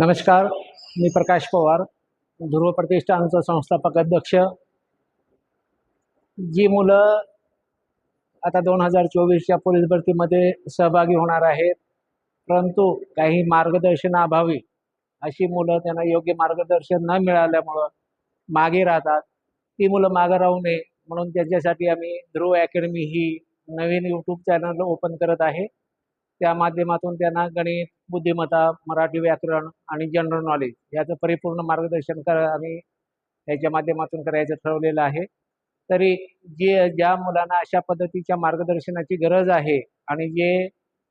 नमस्कार, मी प्रकाश पवार, ध्रुव प्रतिष्ठानचा संस्थापक अध्यक्ष। जी मुलं आता 2024च्या पोलीस भरतीमध्ये सहभागी होणार आहेत, परंतु काही मार्गदर्शनाअभावी अशी मुलं त्यांना योग्य मार्गदर्शन न मिळाल्यामुळं मागे राहतात। ती मुलं मागे राहू नये म्हणून त्यांच्यासाठी आम्ही ध्रुव अकॅडमी ही नवीन यूट्यूब चॅनल ओपन करत आहे। त्या माध्यमातून त्यांना गणित, बुद्धिमत्ता, मराठी व्याकरण आणि जनरल नॉलेज याचं परिपूर्ण मार्गदर्शन आम्ही याच्या माध्यमातून करायचं ठरवलेलं आहे। तरी ज्या मुलांना अशा पद्धतीच्या मार्गदर्शनाची गरज आहे आणि जे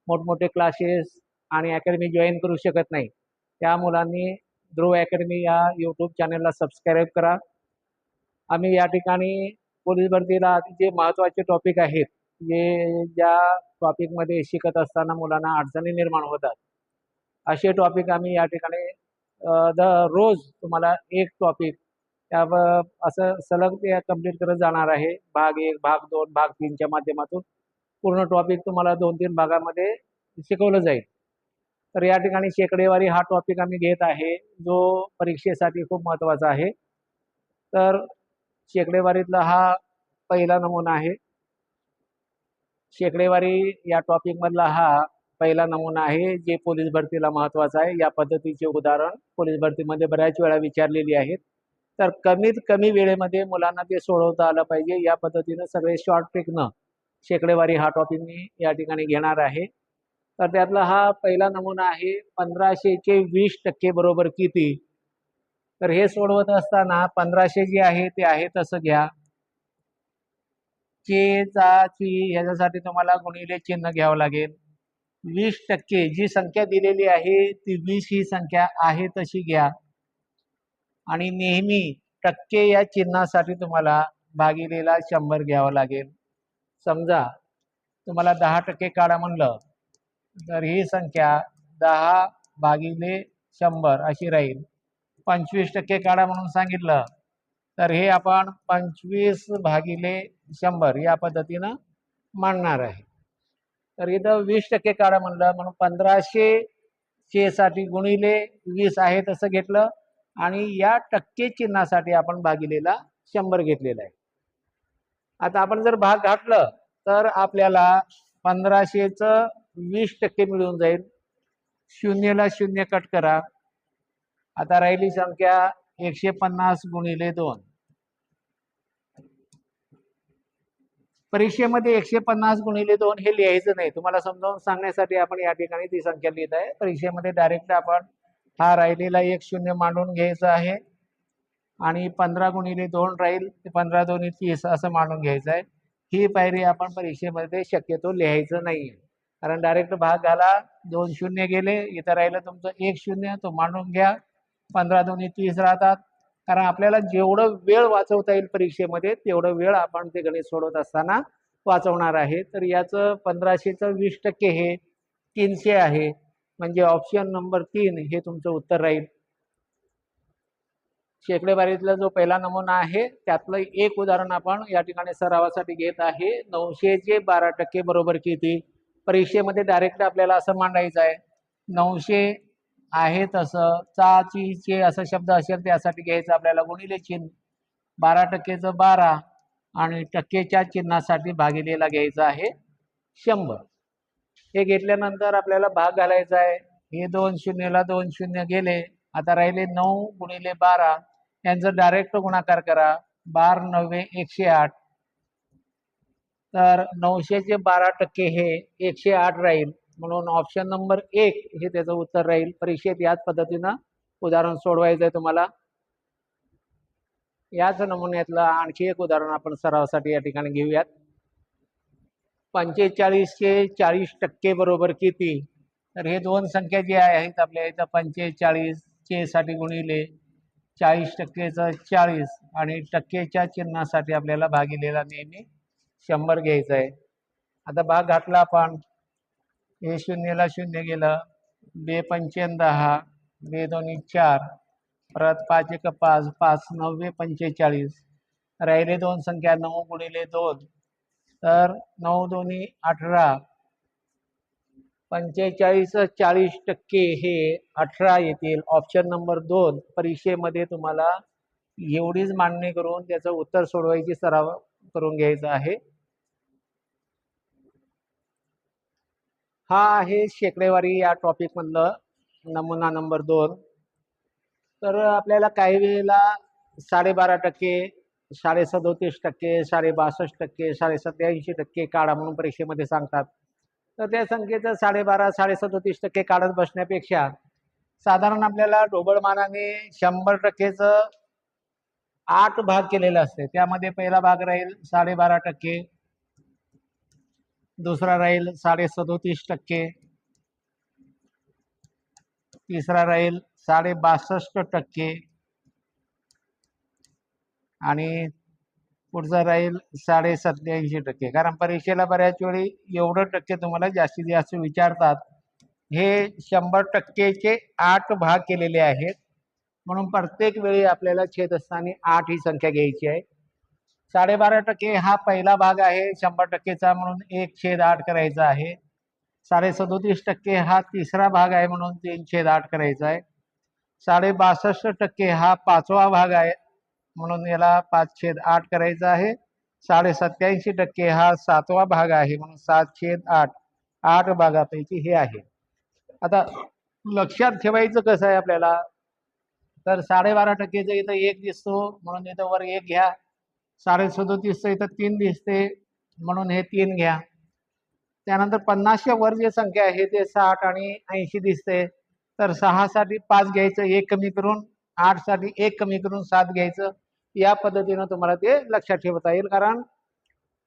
मोठमोठे क्लासेस आणि अकॅडमी जॉईन करू शकत नाही, त्या मुलांनी ध्रुव अकॅडमी या यूट्यूब चॅनलला सबस्क्राईब करा। आम्ही या ठिकाणी पोलीस भरतीला जे महत्त्वाचे टॉपिक आहेत, ज्या टॉपिकमध्ये शिकत असताना मुलांना अडचणी निर्माण होतात, असे टॉपिक आम्ही या ठिकाणी रोज तुम्हाला एक टॉपिक असं सलग ते कंप्लीट करत जाणार आहे। भाग 1, भाग 2, भाग 3च्या माध्यमातून पूर्ण टॉपिक तुम्हाला 2-3 भागामध्ये शिकवलं जाईल। तर या ठिकाणी शेकडेवारी हा टॉपिक आम्ही घेत आहे, जो परीक्षेसाठी खूप महत्त्वाचा आहे। तर शेकडेवारीतला हा पहिला नमुना आहे। शेकडेवारी या टॉपिकमधला हा पहिला नमुना आहे, जे पोलीस भरतीला महत्त्वाचा आहे। या पद्धतीचे उदाहरण पोलीस भरतीमध्ये बऱ्याच वेळा विचारलेली आहेत, तर कमीत कमी वेळेमध्ये मुलांना ते सोडवता आलं पाहिजे। या पद्धतीनं सगळे शॉर्ट ट्रिकनं शेकडेवारी हा टॉपिक मी या ठिकाणी घेणार आहे। तर त्यातला हा पहिला नमुना आहे, 1500चे 20% बरोबर किती? तर हे सोडवत असताना 1500 जे आहे ते आहे तसं घ्या। ची ह्याच्यासाठी तुम्हाला गुणिले चिन्ह घ्यावं लागेल। 20% जी संख्या दिलेली आहे ती 20 ही संख्या आहे तशी घ्या आणि नेहमी टक्के या चिन्हासाठी तुम्हाला भागिलेला 100 घ्यावं लागेल। समजा तुम्हाला 10% काढा म्हणलं तर ही संख्या 10 भागिले 100 अशी राहील। 25% काढा म्हणून सांगितलं तर हे आपण 25 भागिले 100 या पद्धतीनं मांडणार आहे। तर इथं 20% काढा म्हणलं म्हणून 1500 साठी गुणिले 20 आहे तसं घेतलं आणि या टक्के चिन्हासाठी आपण भागिलेला 100 घेतलेला आहे। आता आपण जर भाग घातलं तर आपल्याला 1500चं 20% मिळून जाईल। 0 ला 0 कट करा। आता राहिली संख्या 150 गुणिले 2। परीक्षेमध्ये 150 गुणिले 2 हे लिहायचं नाही, तुम्हाला समजावून सांगण्यासाठी आपण या ठिकाणी ती संख्या लिहित आहे। परीक्षेमध्ये डायरेक्ट आपण हा राहिलेला 1 0 मांडून घ्यायचा आहे आणि 15 गुणिले 2 राहील, 15 2 30 असं मांडून घ्यायचं आहे। ही पायरी आपण परीक्षेमध्ये शक्यतो लिहायचं नाही, कारण डायरेक्ट भाग घाला, 2 0 गेले, इथं राहिलं तुमचं 1 0, तो मांडून घ्या। 15 2 30 राहतात, कारण आपल्याला जेवढं वेळ वाचवता येईल परीक्षेमध्ये तेवढं वेळ आपण ते गणित सोडवत असताना वाचवणार आहे। तर याचं 1500चं 20% हे 300 आहे, म्हणजे ऑप्शन नंबर 3 हे तुमचं उत्तर राहील। शेकडेवारीतला जो पहिला नमुना आहे त्यातलं एक उदाहरण आपण या ठिकाणी सरावासाठी घेत आहे। 900चे 12% बरोबर किती? परीक्षेमध्ये डायरेक्ट आपल्याला असं मांडायचं आहे, 900 आहे तसं चे असा शब्द असेल त्यासाठी घ्यायचं आपल्याला गुणिले चिन्ह, 12%चं 12 आणि टक्केच्या चिन्हासाठी भागिलेला घ्यायचा आहे 100। हे घेतल्यानंतर आपल्याला भाग घालायचा आहे। हे 2 0 ला 2 0 गेले, आता राहिले 9 गुणिले 12 यांचं डायरेक्ट गुणाकार करा। 12 9 108, तर 900चे 12% हे 108 राहील, म्हणून ऑप्शन नंबर 1 हे त्याचं उत्तर राहील। परीक्षेत याच पद्धतीनं उदाहरण सोडवायचं आहे तुम्हाला। याच नमुन्यातलं आणखी एक उदाहरण आपण सरावासाठी या ठिकाणी घेऊयात। 45चे 40% बरोबर किती? तर हे दोन संख्या जे आहेत आपल्या इथं 45 साठी गुणिले 40%चं 40 आणि टक्केच्या चिन्हासाठी आपल्याला भागिलेला नेहमी 100 घ्यायचा आहे। आता भाग घातला आपण, हे 0 ला 0 गेलं, 2 5 10, 2 2 4, परत 5 1 5, 5 9 45, राहिले दोन संख्या 9 गुणिले 2, तर 9 2 18, 45 40% हे 18 येतील. ऑप्शन नंबर 2 परीक्षेमध्ये तुम्हाला एवढीच मांडणी करून त्याचं उत्तर सोडवायची सराव करून घ्यायचा आहे. हा आहे शेकडेवारी या टॉपिक मधलं नमुना नंबर 2. तर आपल्याला काही वेळेला 12.5%, 37.5%, 62%, 87% काढा म्हणून परीक्षेमध्ये सांगतात. तर त्या संख्येचं 12.5, 37% काढत बसण्यापेक्षा साधारण आपल्याला ढोबळमानाने 100%चं 8 भाग केलेले असते. त्यामध्ये पहिला भाग राहील 12.5%, दुसरा राहील 37.5%, तिसरा राहील 62.5% आणि पुढचा राहील 87.5%. कारण परीक्षेला बऱ्याच वेळी एवढं टक्के तुम्हाला जास्तीत जास्त विचारतात. हे 100%चे 8 भाग केलेले आहेत, म्हणून प्रत्येक वेळी आपल्याला छेदस्थानी 8 ही संख्या घ्यायची आहे. 12.5% हा पहिला भाग आहे 100%चा, म्हणून 1/8 करायचा आहे. 37.5% हा तिसरा भाग आहे, म्हणून 3/8 करायचा आहे. 62.5% हा 5वा भाग आहे, म्हणून याला 5/8 करायचा आहे. 87.5% हा 7वा भाग आहे, म्हणून 7/8. 8 भागापैकी हे आहे. आता लक्षात ठेवायचं कसं आहे आपल्याला, तर 12.5%चं इथं 1 दिसतो म्हणून इथं वर 1 घ्या. 37.5चं इथं 3 दिसते म्हणून हे 3 घ्या. त्यानंतर 50च्या वर जे संख्या आहे ते 60 आणि 80 दिसते, तर 6 साठी 5 घ्यायचं, 1 कमी करून 8 साठी 1 कमी करून 7 घ्यायचं. या पद्धतीनं तुम्हाला ते लक्षात ठेवता येईल. कारण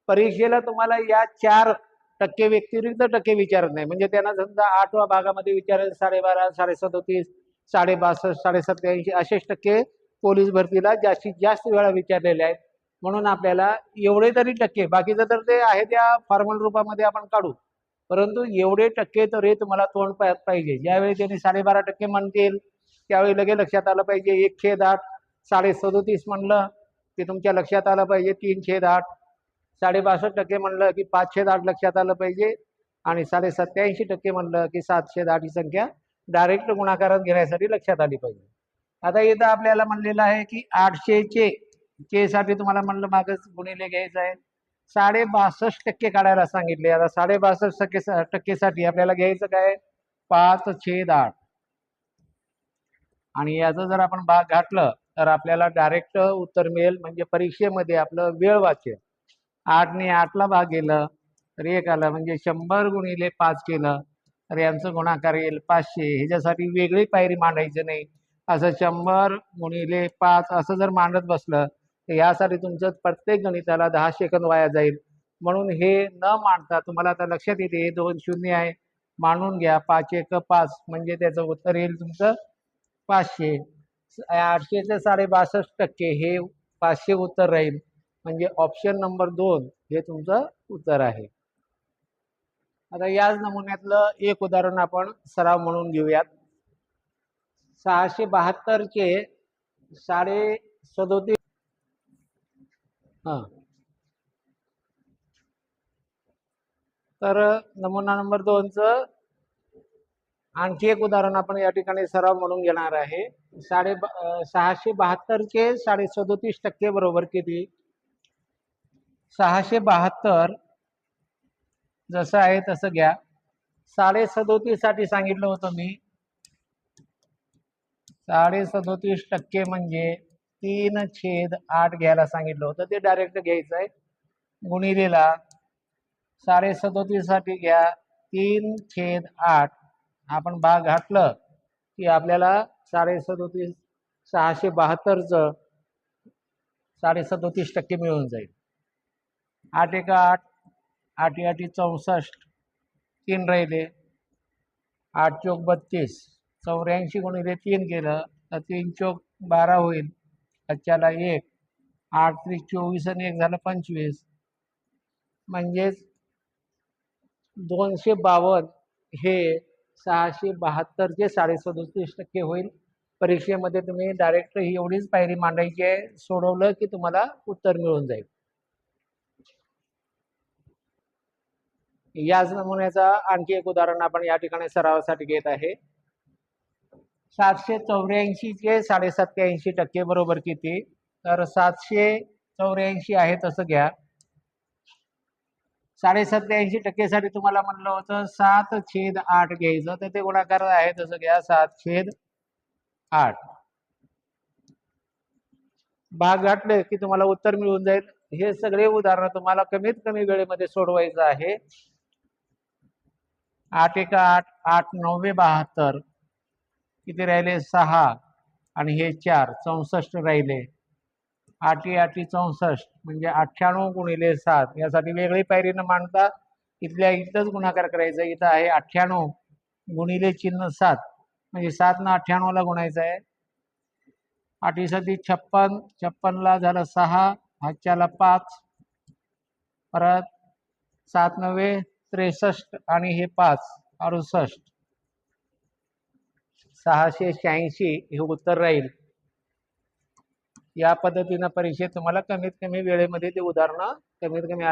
परीक्षेला तुम्हाला या 4% व्यतिरिक्त टक्के विचारत नाही. म्हणजे त्यांना समजा 8व्या भागामध्ये विचारायचं 12.5, 37.5, 62, 87 असेच टक्के पोलीस भरतीला जास्तीत जास्त वेळा विचारलेले आहेत. म्हणून आपल्याला एवढे तरी टक्के, बाकीचं तर ते आहे त्या फॉर्मल रूपामध्ये आपण काढू, परंतु एवढे टक्के तरी तुम्हाला तोंड पाहिजे. ज्यावेळी त्यांनी 12.5% म्हणतील त्यावेळी लगेच लक्षात आलं पाहिजे 1/8. 37.5 म्हणलं की तुमच्या लक्षात आलं पाहिजे 3/8. 62% म्हणलं की 5/8 लक्षात आलं पाहिजे. आणि 87.5% म्हणलं की 7/8 ही संख्या डायरेक्ट गुणाकारात घेण्यासाठी लक्षात आली पाहिजे. आता इथं आपल्याला म्हणलेलं आहे की 800 साठी तुम्हाला म्हणलं मागच गुणिले घ्यायचं आहे. 62.5% काढायला सांगितले. आता 62.5% साठी आपल्याला घ्यायचं काय, 5/8. आणि याचं जर आपण भाग घातलं तर आपल्याला डायरेक्ट उत्तर मिळेल. म्हणजे परीक्षेमध्ये आपलं वेळ वाचेल. 8ने 8ला भाग गेलं तर 1 आलं, म्हणजे 100 गुणिले 5 केलं तर यांचं गुणाकार येईल 500. ह्याच्यासाठी वेगळी पायरी मांडायची नाही. असं 100 गुणिले 5 असं जर मांडत बसलं तर यासाठी तुमचं प्रत्येक गणिताला 10 सेकंद वाया जाईल. म्हणून हे न मांडता तुम्हाला आता लक्षात येते हे 2 शून्य आहे, मांडून घ्या. 5 1 5 म्हणजे त्याचं उत्तर येईल तुमचं 500. 800चे 62.5% हे 500 उत्तर राहील. म्हणजे ऑप्शन नंबर 2 हे तुमचं उत्तर आहे. आता याच नमुन्यातलं एक उदाहरण आपण सराव म्हणून घेऊयात. 672चे 37.5 तर नमुना नंबर 2चं आणखी एक उदाहरण आपण या ठिकाणी सराव म्हणून घेणार आहे. 672चे 37.5% बरोबर किती. 672 जसं आहे तसं घ्या. 37.5 साठी सांगितलं होतं मी. 37.5% म्हणजे 3/8 घ्यायला सांगितलं होतं, ते डायरेक्ट घ्यायचं आहे. गुणिलेला 37.5 साठी घ्या 3/8. आपण भाग घातलं की आपल्याला 37.5 672चं 37.5% मिळून जाईल. 8 1 8, 8 8 64, 3 राहिले. 8 चौक 32, 84 गुणिले 3 केलं तर 3 चौक 12 होईल. त्याच्याला 1, 8 3 24 आणि 1 झालं 25. म्हणजेच 252 हे 672चे 37.5% होईल. परीक्षेमध्ये तुम्ही डायरेक्ट ही एवढीच पायरी मांडायची आहे. सोडवलं की तुम्हाला उत्तर मिळून जाईल. याच नमुन्याचा आणखी एक उदाहरण आपण या ठिकाणी सरावासाठी घेत आहे. 784 चे 87.5% बरोबर किती? तर 784 आहे तसं घ्या. 87.5% साठी तुम्हाला म्हणलं होतं 7/8 घ्यायचं, तर ते गुणाकार आहे तसं घ्या 7/8. भाग घातले की तुम्हाला उत्तर मिळून जाईल. हे सगळे उदाहरण तुम्हाला कमीत कमी वेळेमध्ये सोडवायचं आहे. 8 एका 8, 8 9 72, किती राहिले 6 आणि हे 4 64 राहिले. 8 8 64 म्हणजे 98 गुणिले 7. यासाठी वेगळी पायरी न मांडता इथल्या इथंच गुणाकार करायचा. इथं आहे 98 गुणिले चिन्ह 7 म्हणजे 7 न 98 ला गुणायचं आहे. 8 7 56, 56 ला झालं 6, हातच्याला 5, परत 7 9 63 आणि हे 5 68, 686 हे उत्तर राहील. या पद्धतीनं परीक्षेत तुम्हाला कमीत कमी वेळेमध्ये ते उदाहरणं कमीत कमी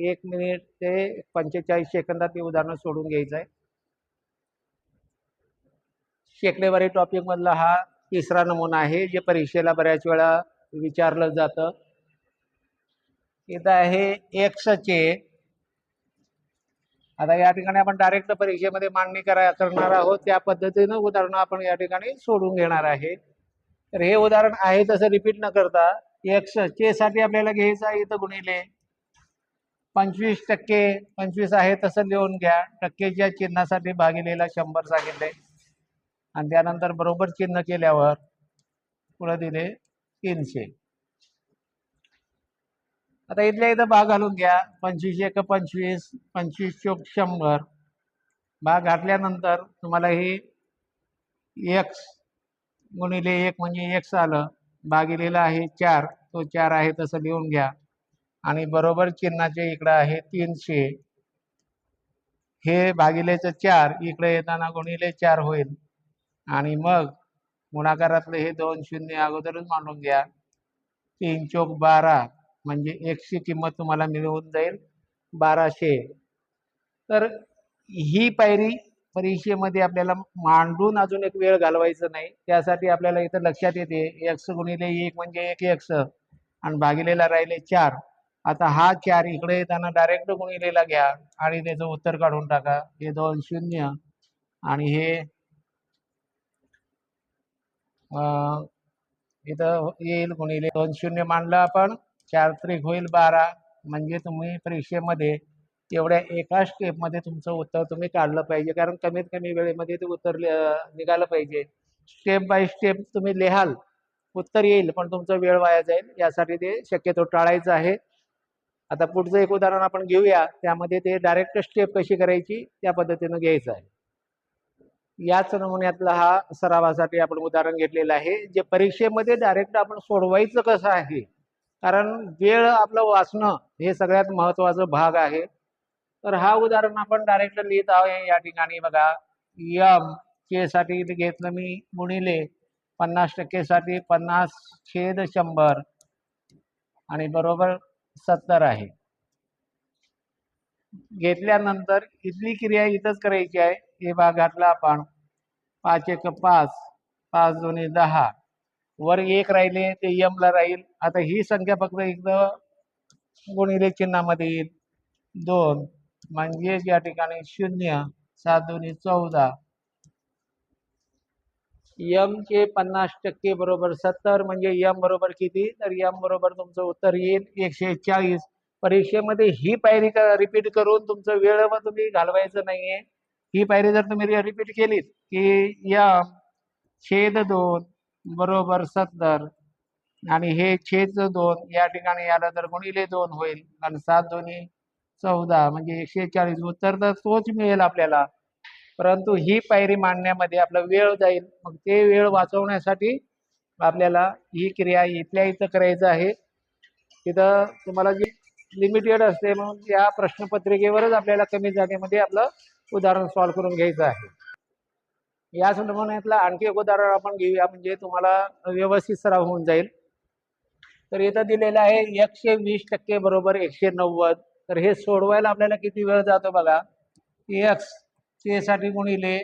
1 मिनिट ते 45 सेकंदात ते उदाहरण सोडून घ्यायचं आहे. शेकडेवारी टॉपिक मधला हा तिसरा नमुना आहे, जे परीक्षेला बऱ्याच वेळा विचारलं जातं. इथं आहे x चे. आता या ठिकाणी आपण डायरेक्ट परीक्षेमध्ये मांडणी करणार आहोत. त्या पद्धतीनं उदाहरण आपण या ठिकाणी सोडून घेणार आहे. तर हे उदाहरण आहे तसं रिपीट न करता x चे साठी आपल्याला घ्यायचं आहे इथं गुणिले 25%. 25 आहे तसं लिहून घ्या. टक्केच्या चिन्हासाठी भागिलेला 100 सांगितले आणि त्यानंतर बरोबर चिन्ह केल्यावर पुढे दिले 300. आता इथल्या इथं भाग घालून घ्या. 25 1 25, 25 चोक 100. भाग घातल्यानंतर तुम्हाला हे x गुणिले 1 म्हणजे x आलं, भागिलेला आहे 4, तो 4 आहे तसं लिहून घ्या आणि बरोबर चिन्हाचे इकडं आहे 300. हे भागिलेचं 4 इकडे येताना गुणिले 4 होईल आणि मग गुणाकारातले हे 2 शून्य अगोदरच मांडून घ्या. 3 चोक 12 म्हणजे x ची किंमत तुम्हाला मिळून जाईल 1200. तर ही पायरी परीक्षेमध्ये आपल्याला मांडून अजून एक वेळ घालवायचं नाही. त्यासाठी आपल्याला इथं लक्षात येते x गुणिले 1 म्हणजे 1x आणि भागिलेला राहिले 4. आता हा 4 इकडे येताना डायरेक्ट गुणिलेला घ्या आणि त्याचं उत्तर काढून टाका. हे 2 शून्य आणि हे इथं येईल गुणिले 2 शून्य मांडलं आपण. 4 त्रिक होईल 12 म्हणजे तुम्ही परीक्षेमध्ये एवढ्या एका स्टेपमध्ये तुमचं उत्तर तुम्ही काढलं पाहिजे, कारण कमीत कमी वेळेमध्ये ते उत्तर निघालं पाहिजे. स्टेप बाय स्टेप तुम्ही लिहाल, उत्तर येईल पण तुमचा वेळ वाया जाईल. यासाठी ते शक्यतो टाळायचं आहे. आता पुढचं एक उदाहरण आपण घेऊया. त्यामध्ये ते डायरेक्ट स्टेप कशी करायची त्या पद्धतीनं घ्यायचं आहे. याच नमुन्यातला हा सरावासाठी आपण उदाहरण घेतलेलं आहे, जे परीक्षेमध्ये डायरेक्ट आपण सोडवायचं कसं आहे, कारण वेळ आपलं वाचणं हे सगळ्यात महत्वाचा भाग आहे. तर हा उदाहरण आपण डायरेक्ट लिहित आहोत या ठिकाणी. बघा, यम चे साठी घेतलं मी गुणिले 50% साठी 50/100 आणि बरोबर 70 आहे. घेतल्यानंतर इथली क्रिया इथंच करायची आहे. हे भाग घातला आपण. 5 1 5, 5 2 10, वर 1 राहिले ते यम ला राहील. आता ही संख्या फक्त एकदा गुणिले चिन्हामध्ये येईल 2 म्हणजे या ठिकाणी 0, 7 2 14. यम चे 50% बरोबर 70 म्हणजे यम बरोबर किती? तर यम बरोबर तुमचं उत्तर येईल 140. परीक्षेमध्ये ही पायरी रिपीट करून तुमचं वेळ तुम्ही घालवायचं नाहीये. ही पायरी जर तुम्ही रिपीट केलीत की यम छेद 2 बरोबर 70 आणि हे छेद 2 या ठिकाणी आलं तर गुणिले 2 होईल आणि 7 2 14 म्हणजे 140. उत्तर तर तोच मिळेल आपल्याला, परंतु ही पायरी मांडण्यामध्ये आपला वेळ जाईल. मग ते वेळ वाचवण्यासाठी आपल्याला ही क्रिया इथल्या इथं करायचं आहे. तिथं तुम्हाला जी लिमिटेड असते म्हणून या प्रश्नपत्रिकेवरच आपल्याला कमी जागेमध्ये आपलं उदाहरण सॉल्व्ह करून घ्यायचं आहे. याच नमुन्यातलं आणखी एक उदाहरण आपण घेऊया, म्हणजे तुम्हाला व्यवस्थित सराव होऊन जाईल. तर इथं दिलेलं आहे 120% बरोबर 190. तर हे सोडवायला आपल्याला किती वेळ जातो बघा. एक्स चे साठी गुणिले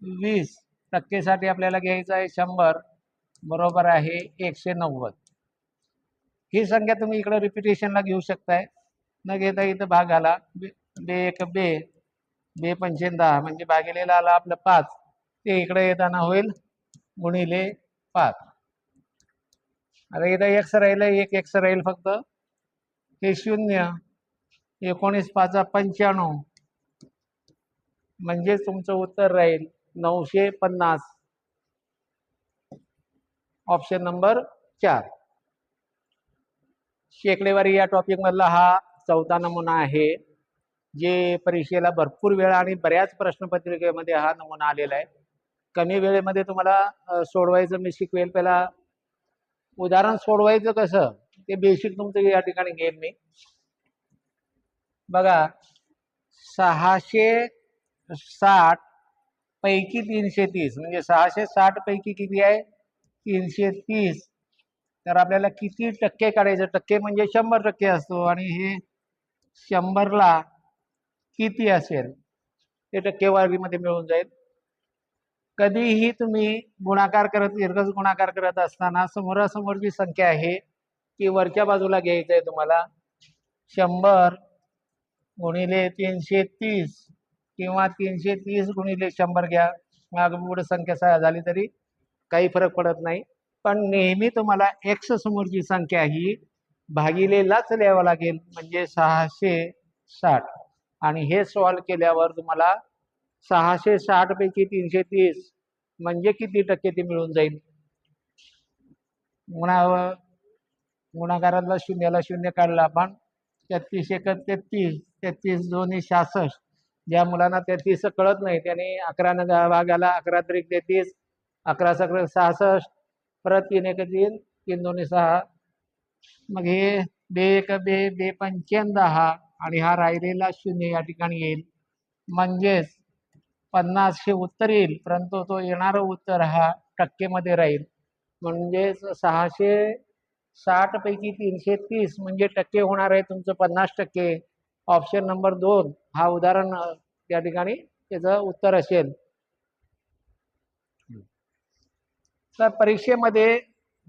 20% साठी आपल्याला घ्यायचं आहे 100 बरोबर आहे 190. ही संख्या तुम्ही इकडे रिपिटेशनला घेऊ शकताय, न घेता इथं भाग आला बे एक बे बे पंचेन 10 म्हणजे भागिलेला आला आपलं 5, ते इकडे येताना होईल गुणिले 5. आता इथं एक्स राहिलं, एक एक्स राहील फक्त, हे 0, 19 5 95 म्हणजे तुमचं उत्तर राहील 950. Option number 4. शेकडेवारी या टॉपिक मधला हा 4था नमुना आहे, जे परीक्षेला भरपूर वेळा आणि बऱ्याच प्रश्नपत्रिकेमध्ये हा नमुना आलेला आहे. कमी वेळेमध्ये तुम्हाला सोडवायचं मी शिकवेल. पहिला उदाहरण सोडवायचं कसं ते बेसिक तुमचं या ठिकाणी घेईन मी. बघा 660 पैकी 330 म्हणजे 660 पैकी किती आहे 330. तर आपल्याला किती टक्के काढायचं, टक्के म्हणजे 100% असतो, आणि हे 100ला किती असेल ते टक्केवारीमध्ये मिळून जाईल. कधीही तुम्ही गुणाकार करत दीर्घ गुणाकार करत असताना समोरासमोर जी संख्या आहे ती वरच्या बाजूला घ्यायचं आहे तुम्हाला. 100 गुणिले 330 किंवा 330 गुणिले 100 घ्या, माग पुढे संख्या झाली तरी काही फरक पडत नाही. पण नेहमी तुम्हाला एक्स समोरची संख्या ही भागिलेलाच लिहावं लागेल, म्हणजे 660. आणि हे सॉल्व केल्यावर तुम्हाला 660 पैकी 330 म्हणजे किती टक्के ते मिळून जाईल. गुणाकारातला शून्याला शून्य काढला आपण, 33 एक 33, 33 दोन्ही 66. ज्या मुलांना 33 कळत नाही त्याने 11 भागाला 11 त्रिक 33, 11 सगळं 66, परत 3 एक 3, 3 दोन्ही 6. मग हे बे एक बे बे पंचेन 10 आणि हा राहिलेला शून्य या ठिकाणी येईल, म्हणजेच 50 हे उत्तर येईल. परंतु तो येणारं उत्तर हा टक्केमध्ये राहील, म्हणजेच 660 पैकी 330 म्हणजे टक्के होणार आहे तुमचं 50%. ऑप्शन नंबर 2 हा उदाहरण त्या ठिकाणी त्याचं उत्तर असेल. तर परीक्षेमध्ये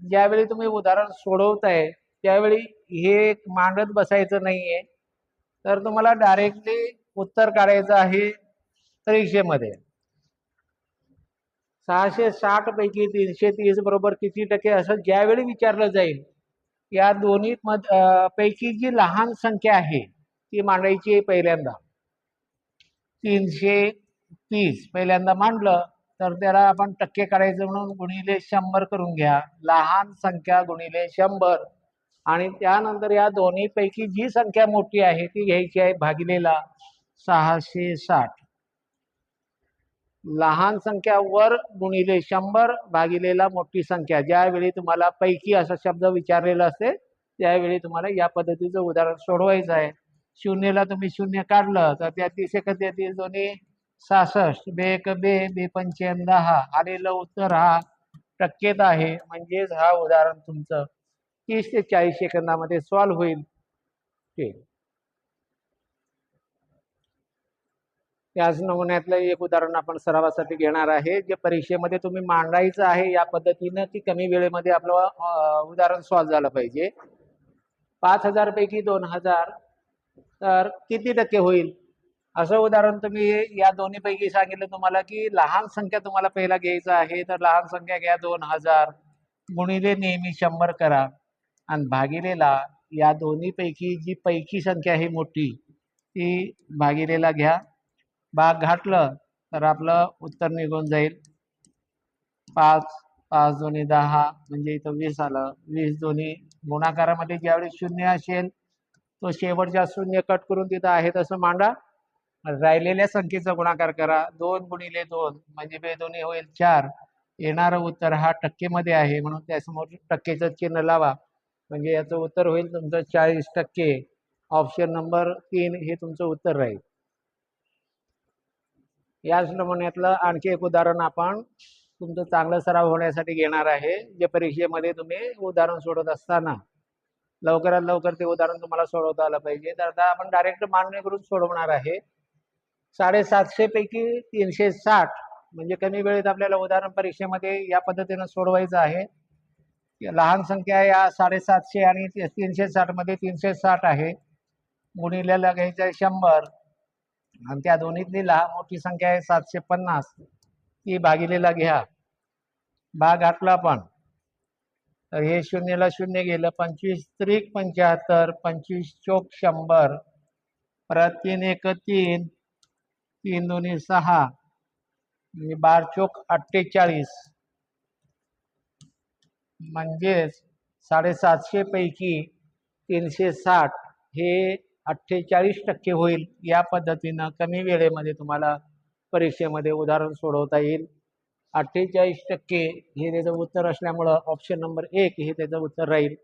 ज्यावेळी तुम्ही उदाहरण सोडवताय त्यावेळी हे मांडत बसायचं नाहीये, तर तुम्हाला डायरेक्टली उत्तर काढायचं आहे परीक्षेमध्ये. 660 पैकी 330 बरोबर किती टक्के असं ज्यावेळी विचारलं जाईल, या दोन्ही पैकी जी लहान संख्या आहे ती मांडायची पहिल्यांदा. 330 पहिल्यांदा मांडलं तर त्याला आपण टक्के काढायचं म्हणून गुणिले 100 करून घ्या, लहान संख्या गुणिले 100. आणि त्यानंतर या दोन्ही पैकी जी संख्या मोठी आहे ती घ्यायची आहे भागिलेला 660. लहान संख्या वर गुणिले 100 भागिलेला मोठी संख्या. ज्यावेळी तुम्हाला पैकी असा शब्द विचारलेला असते त्यावेळी तुम्हाला या पद्धतीचं उदाहरण सोडवायचं आहे. शून्यला तुम्ही शून्य काढलं तर 33 एक 33 दोन्ही 66, बे एक बे बे पंचेन 10. आलेलं उत्तर हा टक्केत आहे, म्हणजेच हा उदाहरण तुमचं 30 ते 40 सेकंदामध्ये सॉल्व्ह होईल. ठीक. त्याच नमुन्यातलं एक उदाहरण आपण सरावासाठी घेणार आहे, जे परीक्षेमध्ये तुम्ही मांडायचं आहे या पद्धतीनं की कमी वेळेमध्ये आपलं उदाहरण सॉल्व्ह झालं पाहिजे. 5000 पैकी 2000 तर किती टक्के होईल असं उदाहरण तुम्ही या दोन्ही पैकी सांगितलं तुम्हाला की लहान संख्या तुम्हाला पहिला घ्यायचं आहे, तर लहान संख्या घ्या 2000 गुणिले नेहमी 100 करा आणि भागिलेला या दोन्ही पैकी जी पैकी संख्या आहे मोठी ती भागिलेला घ्या. भाग घातलं तर आपलं उत्तर निघून जाईल 5, 5 दोन्ही 10 म्हणजे इथं 20 आलं. 20 दोन्ही गुणाकारामध्ये ज्यावेळी शून्य असेल तो शेवटच्या शून्य कट करून तिथं आहे तसं मांडा, राहिलेल्या संख्येचा गुणाकार करा. 2 गुणिले 2 म्हणजे बे दोन्ही होईल 4. येणारं उत्तर हा टक्केमध्ये आहे म्हणून त्यासमोर टक्केचं चिन्ह लावा, म्हणजे याचं उत्तर होईल तुमचं 40%. ऑप्शन नंबर 3 हे तुमचं उत्तर राहील. याच नमुन्यातलं आणखी एक उदाहरण आपण तुमचं चांगलं सराव होण्यासाठी घेणार आहे, जे परीक्षेमध्ये तुम्ही उदाहरण सोडत असताना लवकरात लवकर ते उदाहरण तुम्हाला सोडवता आलं पाहिजे. तर आता आपण डायरेक्ट मांडणी करून सोडवणार आहे. 750 पैकी 360 म्हणजे कमी वेळेत आपल्याला उदाहरण परीक्षेमध्ये या पद्धतीनं सोडवायचं आहे. लहान संख्या या 750 आणि 360 मध्ये 360 आहे, गुणिलेला घ्यायचं आहे 100 आणि त्या दोन्हीतली लहान मोठी संख्या आहे 750, ती भागिलेला घ्या. भाग घातला पण तर हे शून्यला शून्य गेलं, 25 त्रिक 75, 25 चोक 100, परत 3 एक 3, 3 दोन्ही 6 म्हणजे 12 चोक 48, म्हणजेच 750 पैकी 360 हे 48% होईल. या पद्धतीनं कमी वेळेमध्ये तुम्हाला परीक्षेमध्ये उदाहरण सोडवता येईल. 48% हे त्याचं उत्तर असल्यामुळं ऑप्शन नंबर 1 हे त्याचं उत्तर राहील.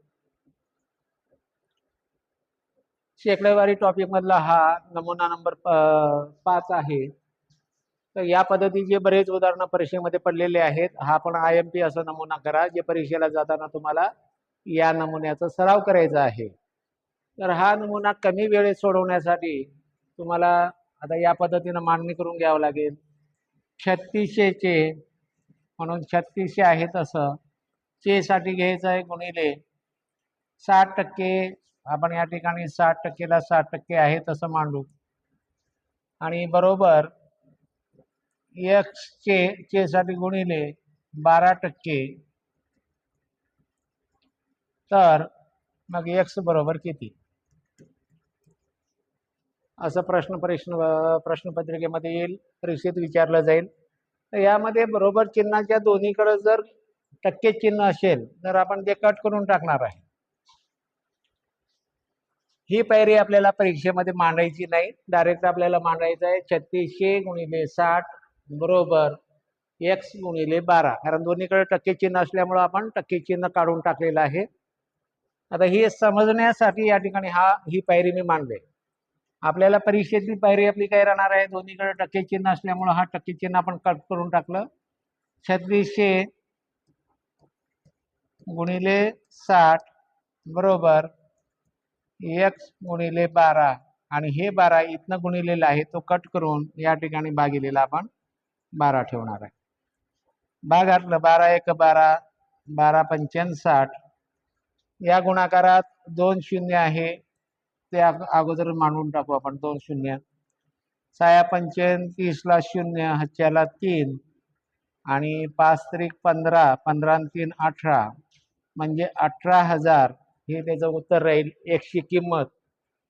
शेकडेवारी टॉपिक मधला हा नमुना नंबर 5 आहे. तर या पद्धतीचे बरेच उदाहरणं परीक्षेमध्ये पडलेले आहेत. हा पण IMP असा नमुना करा जे परीक्षेला जाताना तुम्हाला या नमुन्याचा सराव करायचा आहे. तर हा नमुना कमी वेळेत सोडवण्यासाठी तुम्हाला आता या पद्धतीनं मांडणी करून घ्यावं लागेल. 3600 चे म्हणून 3600 आहे तसं चे साठी घ्यायचं आहे गुणिले 60%. आपण या ठिकाणी 60%ला 60% आहे तसं मांडू आणि बरोबर x चे साठी गुणिले 12%. तर मग x बरोबर किती असं प्रश्नपत्रिकेमध्ये येईल, परीक्षेत विचारलं जाईल. तर यामध्ये बरोबर चिन्हाच्या दोन्हीकडे जर टक्के चिन्ह असेल तर आपण ते कट करून टाकणार आहे. ही पायरी आपल्याला परीक्षेमध्ये मांडायची नाही, डायरेक्ट आपल्याला मांडायचं आहे 3600 गुणिले 60 बरोबर x गुणिले 12, कारण दोन्हीकडे टक्के चिन्ह असल्यामुळे आपण टक्के चिन्ह काढून टाकलेलं आहे. आता हे समजण्यासाठी या ठिकाणी ही पायरी मी मांडले. आपल्याला परीक्षेतली पायरी आपली काय राहणार आहे, दोन्हीकडे टक्के चिन्ह असल्यामुळे हा टक्के चिन्ह आपण कट करून टाकलं. 3600 गुणिले 60 बरोबर x गुणिले 12 आणि हे 12 इथनं गुणिलेला आहे तो कट करून या ठिकाणी भागिलेला आपण 12 ठेवणार आहे. भागातलं 12 एक 12, 12 पंचावन्न 60. या गुणाकारात 2 शून्य आहे ते अगोदर मांडून टाकू आपण. 2 शून्य, 6 पंचावन्न 30 ला 0, हच्याला 3 आणि 5 त्रिक 15, 15 आणि 3 18 म्हणजे 18,000 हे त्याचं उत्तर राहील. x ची किंमत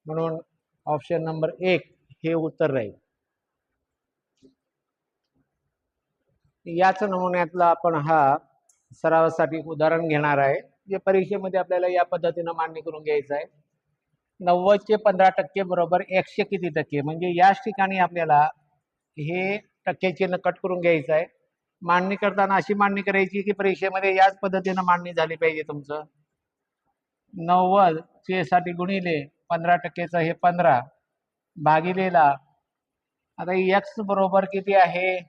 म्हणून ऑप्शन नंबर 1 हे उत्तर राहील. याच नमुन्यातला आपण हा सरावासाठी उदाहरण घेणार आहे जे परीक्षेमध्ये आपल्याला या पद्धतीनं मांडणी करून घ्यायचं आहे. 90 चे 15% बरोबर 100 किती टक्के, म्हणजे याच ठिकाणी आपल्याला हे टक्के चिन्ह कट करून घ्यायचं आहे. मांडणी करताना अशी मांडणी करायची की परीक्षेमध्ये याच पद्धतीनं मांडणी झाली पाहिजे. तुमचं 90 चे साठी गुणिले 15%चं हे 15 भागिलेला आता x बरोबर किती आहे,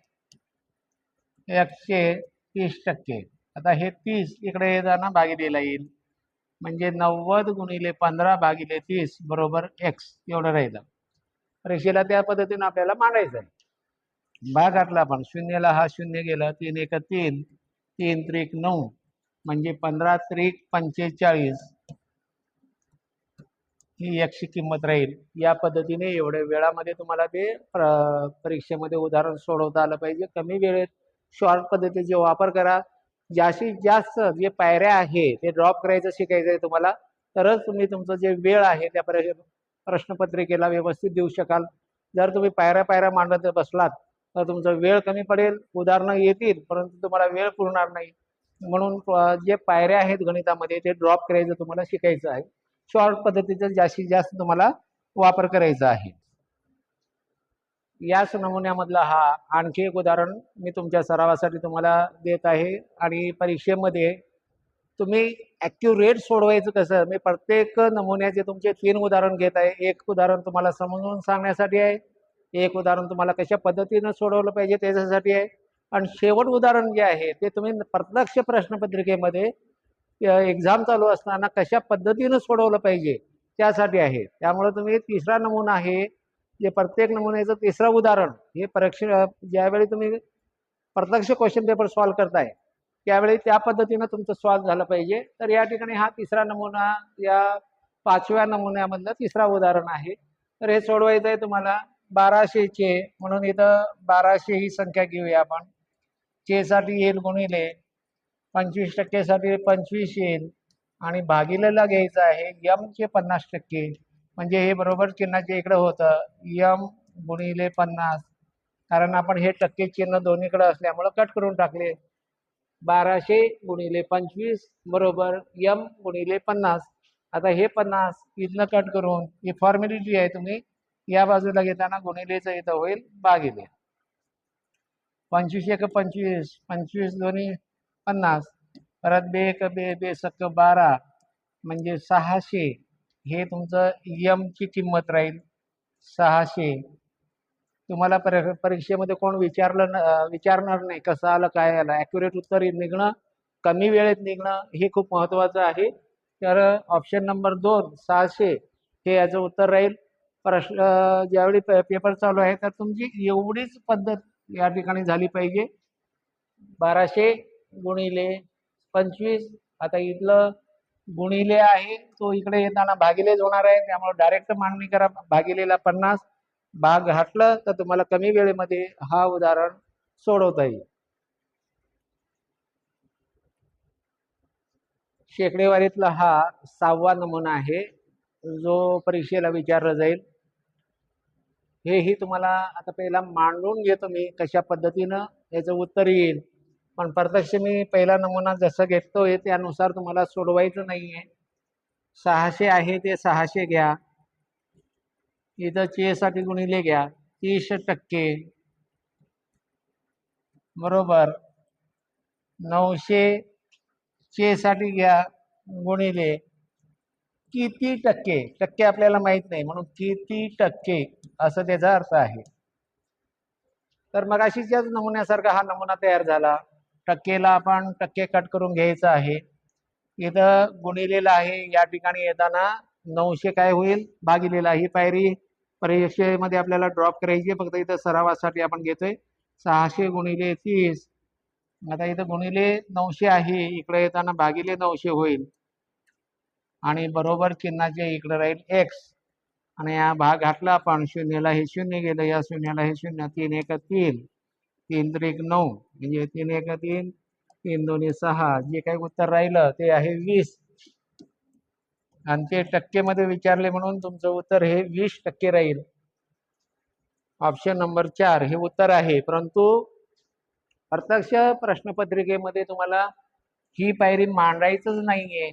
130%. आता हे 30 इकडे येताना भागिलेला येईल म्हणजे 90 गुणिले 15 भागिले 30 बरोबर x एवढं राहिलं. परीक्षेला त्या पद्धतीने आपल्याला मांडायचं आहे. भाग घातला आपण, शून्यला हा शून्य गेलं, 3 एक 3, 3 त्रिक 9 म्हणजे 15 त्रिक 45 ही x ची किंमत राहील. या पद्धतीने एवढ्या वेळामध्ये तुम्हाला ते परीक्षेमध्ये उदाहरण सोडवता आलं पाहिजे. कमी वेळेत शॉर्ट पद्धतीचे वापर करा. जास्तीत जास्त जे पायऱ्या आहे ते ड्रॉप करायचं शिकायचं आहे तुम्हाला, तरच तुम्ही तुमचं जे वेळ आहे त्या प्रश्नपत्रिकेला व्यवस्थित देऊ शकाल. जर तुम्ही पायऱ्या पायऱ्या मांडत बसलात तर तुमचा वेळ कमी पडेल, उदाहरणं येतील परंतु तुम्हाला वेळ पुरणार नाही. म्हणून जे पायऱ्या आहेत गणितामध्ये ते ड्रॉप करायचं तुम्हाला शिकायचं आहे. शॉर्ट पद्धतीचा जास्तीत जास्त तुम्हाला वापर करायचा आहे. याच नमुन्यामधला हा आणखी एक उदाहरण मी तुमच्या सरावासाठी तुम्हाला देत आहे. आणि परीक्षेमध्ये तुम्ही ॲक्युरेट सोडवायचं कसं, मी प्रत्येक नमुन्याचे तुमचे 3 उदाहरण घेत आहे. एक उदाहरण तुम्हाला समजून सांगण्यासाठी आहे, एक उदाहरण तुम्हाला कशा पद्धतीनं सोडवलं पाहिजे त्याच्यासाठी आहे, आणि शेवट उदाहरण जे आहे ते तुम्ही प्रत्यक्ष प्रश्नपत्रिकेमध्ये एक्झाम चालू असताना कशा पद्धतीनं सोडवलं पाहिजे त्यासाठी आहे. त्यामुळे तुम्ही तिसरा नमुना आहे जे प्रत्येक नमुन्याचं तिसरं उदाहरण हे परीक्षा ज्यावेळी तुम्ही प्रत्यक्ष क्वेश्चन पेपर सॉल्व्ह करताय त्यावेळी त्या पद्धतीनं तुमचं सॉल्व्ह झालं पाहिजे. तर या ठिकाणी हा तिसरा नमुना या 5व्या नमुन्यामधलं तिसरा उदाहरण आहे. तर हे सोडवायचं आहे तुम्हाला 1200 चे, म्हणून इथं 1200 ही संख्या घेऊया आपण. चे साठी येईल गुणिले 25% साठी 25 येईल आणि भागिलेला घ्यायचं आहे यम चे 50%, म्हणजे हे बरोबर चिन्हाच्या इकडे होतं यम गुणिले 50, कारण आपण हे टक्के चिन्ह दोन्हीकडे असल्यामुळे कट करून टाकले. 1200 गुणिले 25 बरोबर यम गुणिले 50. आता हे 50 इथनं कट करून ही फॉर्मॅलिटी आहे, तुम्ही या बाजूला घेताना गुणिलेचं इथं होईल भागिले. 25 एक 25, 25 दोन्ही 50, परत बे एक बे बे सक 12 म्हणजे 600. हे तुमचं यम ची किंमत राहील 600. तुम्हाला परीक्षेमध्ये कोण विचारणार नाही कसं आलं काय आलं. ॲक्युरेट उत्तर निघणं, कमी वेळेत निघणं हे खूप महत्त्वाचं आहे. तर ऑप्शन नंबर 2 600 हे याचं उत्तर राहील. प्रश्न ज्यावेळी पेपर चालू आहे तर तुमची एवढीच पद्धत या ठिकाणी झाली पाहिजे. 1200 गुणिले 25, आता इथलं गुणिले आहे तो इकडे येताना भागिलेच होणार आहे, त्यामुळे डायरेक्ट मांडणी करा. भागिलेला 50 भाग घातलं तर तुम्हाला कमी वेळेमध्ये हा उदाहरण सोडवता येईल. शेकडेवारीतला हा 6वा नमुना आहे जो परीक्षेला विचारला जाईल. हेही तुम्हाला आता पहिला मांडून घेतो मी कशा पद्धतीनं याचं उत्तर येईल, पण प्रत्यक्ष मी पहिला नमुना जसं घेतोय त्यानुसार तुम्हाला सोडवायचं नाहीये. 600 आहे ते 600 घ्या, इथं चे साठी गुणिले घ्या 30% बरोबर 900 चे साठी घ्या गुणिले किती टक्के. टक्के आपल्याला माहित नाही म्हणून किती टक्के असं त्याचा अर्थ आहे. तर मग अशीच्याच नमुन्यासारखा हा नमुना तयार झाला. टक्केला आपण टक्के कट करून घ्यायचं आहे, इथं गुणिलेला आहे, या ठिकाणी येताना 900 काय होईल भागिलेला. ही पायरी परीक्षेमध्ये आपल्याला ड्रॉप करायची, फक्त इथं सरावासाठी आपण घेतोय. 600 गुणिले 30, आता इथं गुणिले 900 आहे, इकडे येताना भागिले 900 होईल आणि बरोबर चिन्हाचे इकडे राहील एक्स. आणि हा भाग घातला आपण, शून्याला हे शून्य गेलं, या शून्याला हे शून्य. 3 एक 3, 3 त्रिक 9 म्हणजे 3 एक 3, 3 दोन्ही 6. जे काही उत्तर राहिलं ते आहे 20 आणि ते टक्केमध्ये विचारले म्हणून तुमचं उत्तर हे 20% राहील. ऑप्शन नंबर 4 हे उत्तर आहे. परंतु प्रत्यक्ष प्रश्नपत्रिकेमध्ये तुम्हाला ही पायरी मांडायचंच नाहीये.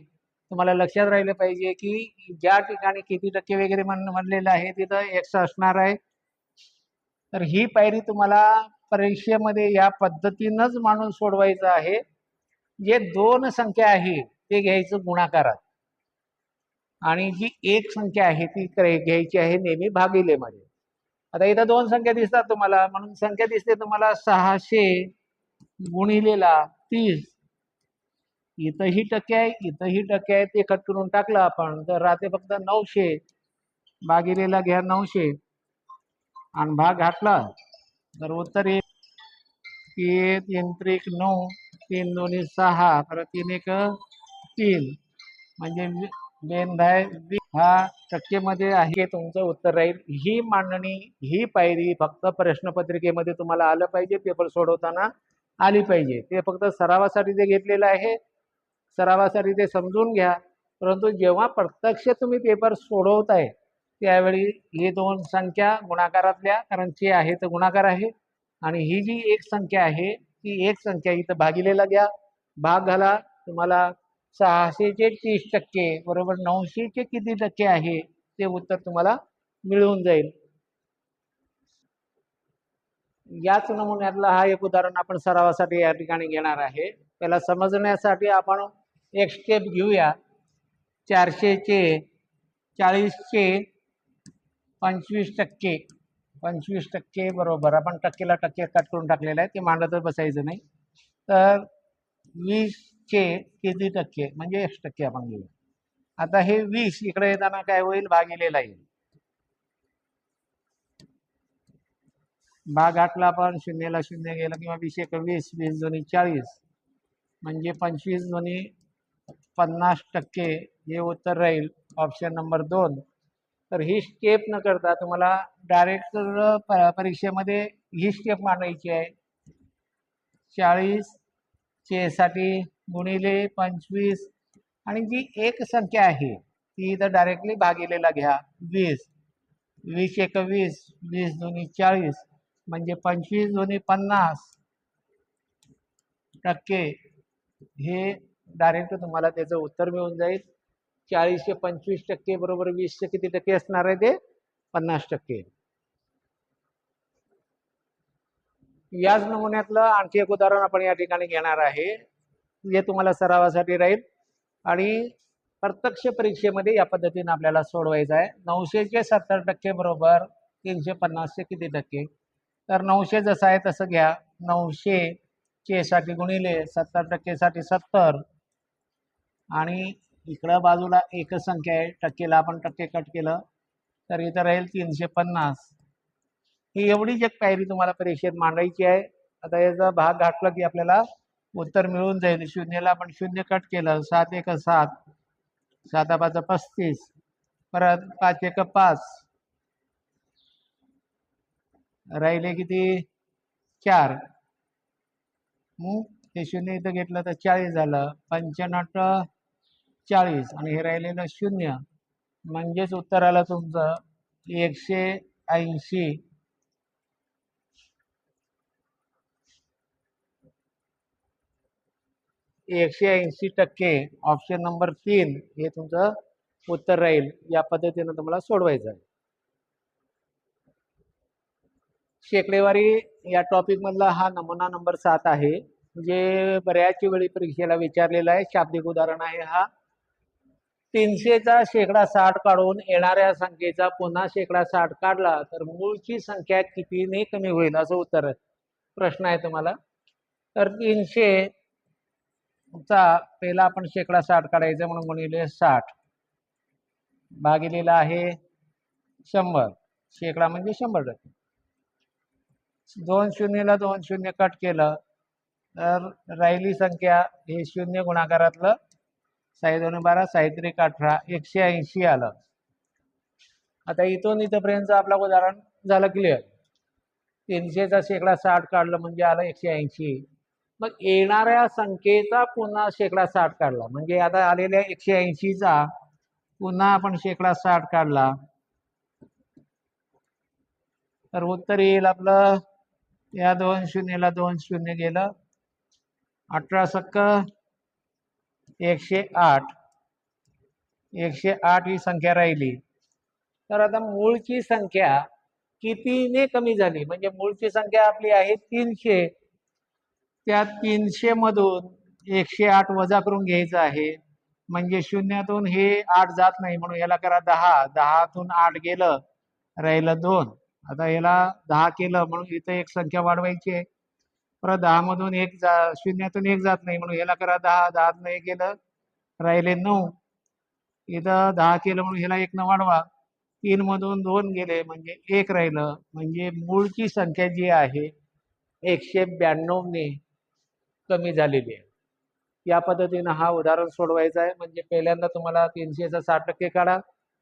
तुम्हाला लक्षात राहिलं पाहिजे की ज्या ठिकाणी किती टक्के वगैरे म्हणलेलं आहे तिथं एक्स असणार आहे. तर ही पायरी तुम्हाला परीक्षेमध्ये या पद्धतीनंच मांडून सोडवायचं आहे. जे 2 संख्या आहे ते घ्यायचं गुणाकारात आणि जी एक संख्या आहे ती घ्यायची आहे नेहमी भागिलेमध्ये. आता इथं 2 संख्या दिसतात तुम्हाला, म्हणून संख्या दिसते तुम्हाला 600 गुणिलेला 30. इथंही टक्के आहे, इथंही टक्के आहे, ते कट करून टाकलं आपण तर राहते फक्त 900. भागिलेला घ्या 900 आणि भाग घातला तर उत्तर येईल 3 त्रिक 9, 3 दोन्ही 6, परत 3 एक 3 म्हणजे 20. हा टक्केमध्ये आहे तुमचं उत्तर राहील. ही मांडणी ही पायरी फक्त प्रश्नपत्रिकेमध्ये तुम्हाला आलं पाहिजे, पेपर सोडवताना आली पाहिजे. ते फक्त सरावासाठी ते घेतलेलं आहे, सरावासाठी ते समजून घ्या. परंतु जेव्हा प्रत्यक्ष तुम्ही पेपर सोडवताय त्यावेळी ही 2 संख्या गुणाकारातल्या, कारण चे आहे तर गुणाकार आहे आणि ही जी एक संख्या आहे ती एक संख्या इथं भागिलेला घ्या, भाग घाला. तुम्हाला 600 चे 30% बरोबर 900 चे किती टक्के आहे ते उत्तर तुम्हाला मिळून जाईल. याच नमुन्यातला हा एक उदाहरण आपण सरावासाठी या ठिकाणी घेणार आहे. त्याला समजण्यासाठी आपण एक स्टेप घेऊया. 400 चे 40 चे 25%, 25% बरोबर आपण टक्केला टक्के कट करून टाकलेला आहे, ते मांडतच बसायचं नाही. तर 20 चे किती टक्के म्हणजे x टक्के आपण घेऊ. आता हे 20 इकडे येताना काय होईल भागिलेला येईल. भाग घातला आपण शून्याला शून्य गेला किंवा 20 × 20 20 दोन्ही 40 म्हणजे 25 दोन्ही 50% हे उत्तर राहील ऑप्शन नंबर 2. तर ही स्टेप न करता तुम्हाला डायरेक्ट परीक्षेमध्ये ही स्टेप मांडायची आहे. 40 चे साठी गुणिले 25 आणि जी एक संख्या आहे ती इथं डायरेक्टली भागिलेला घ्या 20 20 × 20 20 दोन्ही 40 म्हणजे 25 दोन्ही 50% हे डायरेक्ट तुम्हाला त्याचं उत्तर मिळून जाईल. 40 चे 25% बरोबर 20 चे किती टक्के असणार आहे ते 50%. याच नमुन्यातलं आणखी एक उदाहरण आपण या ठिकाणी घेणार आहे जे तुम्हाला सरावासाठी राहील आणि प्रत्यक्ष परीक्षेमध्ये या पद्धतीने आपल्याला सोडवायचं आहे. 900 चे 70% बरोबर 350 चे किती टक्के. तर 900 जसं आहे तसं घ्या. 900 चे साठी गुणिले 70% साठी 70 आणि इकडं बाजूला एकच संख्या आहे टक्केला आपण टक्के कट केलं तर इथं राहील 350. ही एवढीच एक पायरी तुम्हाला परीक्षेत मांडायची आहे. आता याचा भाग घातला की आपल्याला उत्तर मिळून जाईल. शून्याला आपण 0 कट केलं 7 × 1 = 7 7 × 5 = 35 परत 5 × 1 = 5 राहिले किती 4 हे 0 इथं घेतलं तर 40 झालं 95 40 आणि हे राहिलेलं 0 म्हणजेच उत्तर आलं तुमचं 180. 180% ऑप्शन नंबर 3 हे तुमचं उत्तर राहील. या पद्धतीने तुम्हाला सोडवायचं आहे. शेकडेवारी या टॉपिक मधला हा नमुना नंबर 7 आहे जे बऱ्याच वेळी परीक्षेला विचारलेला आहे. शाब्दिक उदाहरण आहे हा. 300चा 60% काढून येणाऱ्या संख्येचा पुन्हा 60% काढला तर मूळची संख्या कितीने कमी होईल असं उत्तर आहे. प्रश्न आहे तुम्हाला. तर 300 चा पहिला आपण 60% काढायचा म्हणून गुणिले 60 भागिलेला आहे 100 शेकडा म्हणजे 100%. 2 शून्यला 2 शून्य कट केलं तर राहिली संख्या हे 0 गुणाकारातलं 6 2 12 6 3 18 180 आलं. आता इथून इथपर्यंत आपलं उदाहरण झालं क्लिअर. 300चा 60% काढलं म्हणजे आलं 180. मग येणाऱ्या संख्येचा पुन्हा 60% काढला म्हणजे आता आलेल्या 180चा पुन्हा आपण 60% काढला तर उत्तर येईल आपलं या 2 शून्यला 2 शून्य गेलं 18 सक्क 108 108 ही संख्या राहिली. तर आता मूळची संख्या कितीने कमी झाली म्हणजे मूळची संख्या आपली आहे 300 त्या 300 मधून 108 वजा करून घ्यायचं आहे म्हणजे शून्यातून हे 8 जात नाही म्हणून याला करा 10 10तून 8 गेलं राहिलं 2. आता याला 10 केलं म्हणून इथं एक संख्या वाढवायची आहे. परत 10 मधून 1 शून्यातून 1 जात नाही म्हणून याला करा 10 10 1 केलं राहिले 9. इथं 10 केलं म्हणून ह्याला 1 न वाढवा 3 मधून 2 गेले म्हणजे 1 राहिलं म्हणजे मूळची संख्या जी आहे 192 ने कमी झालेली आहे. या पद्धतीनं हा उदाहरण सोडवायचा आहे. म्हणजे पहिल्यांदा तुम्हाला 300चा 60% काढा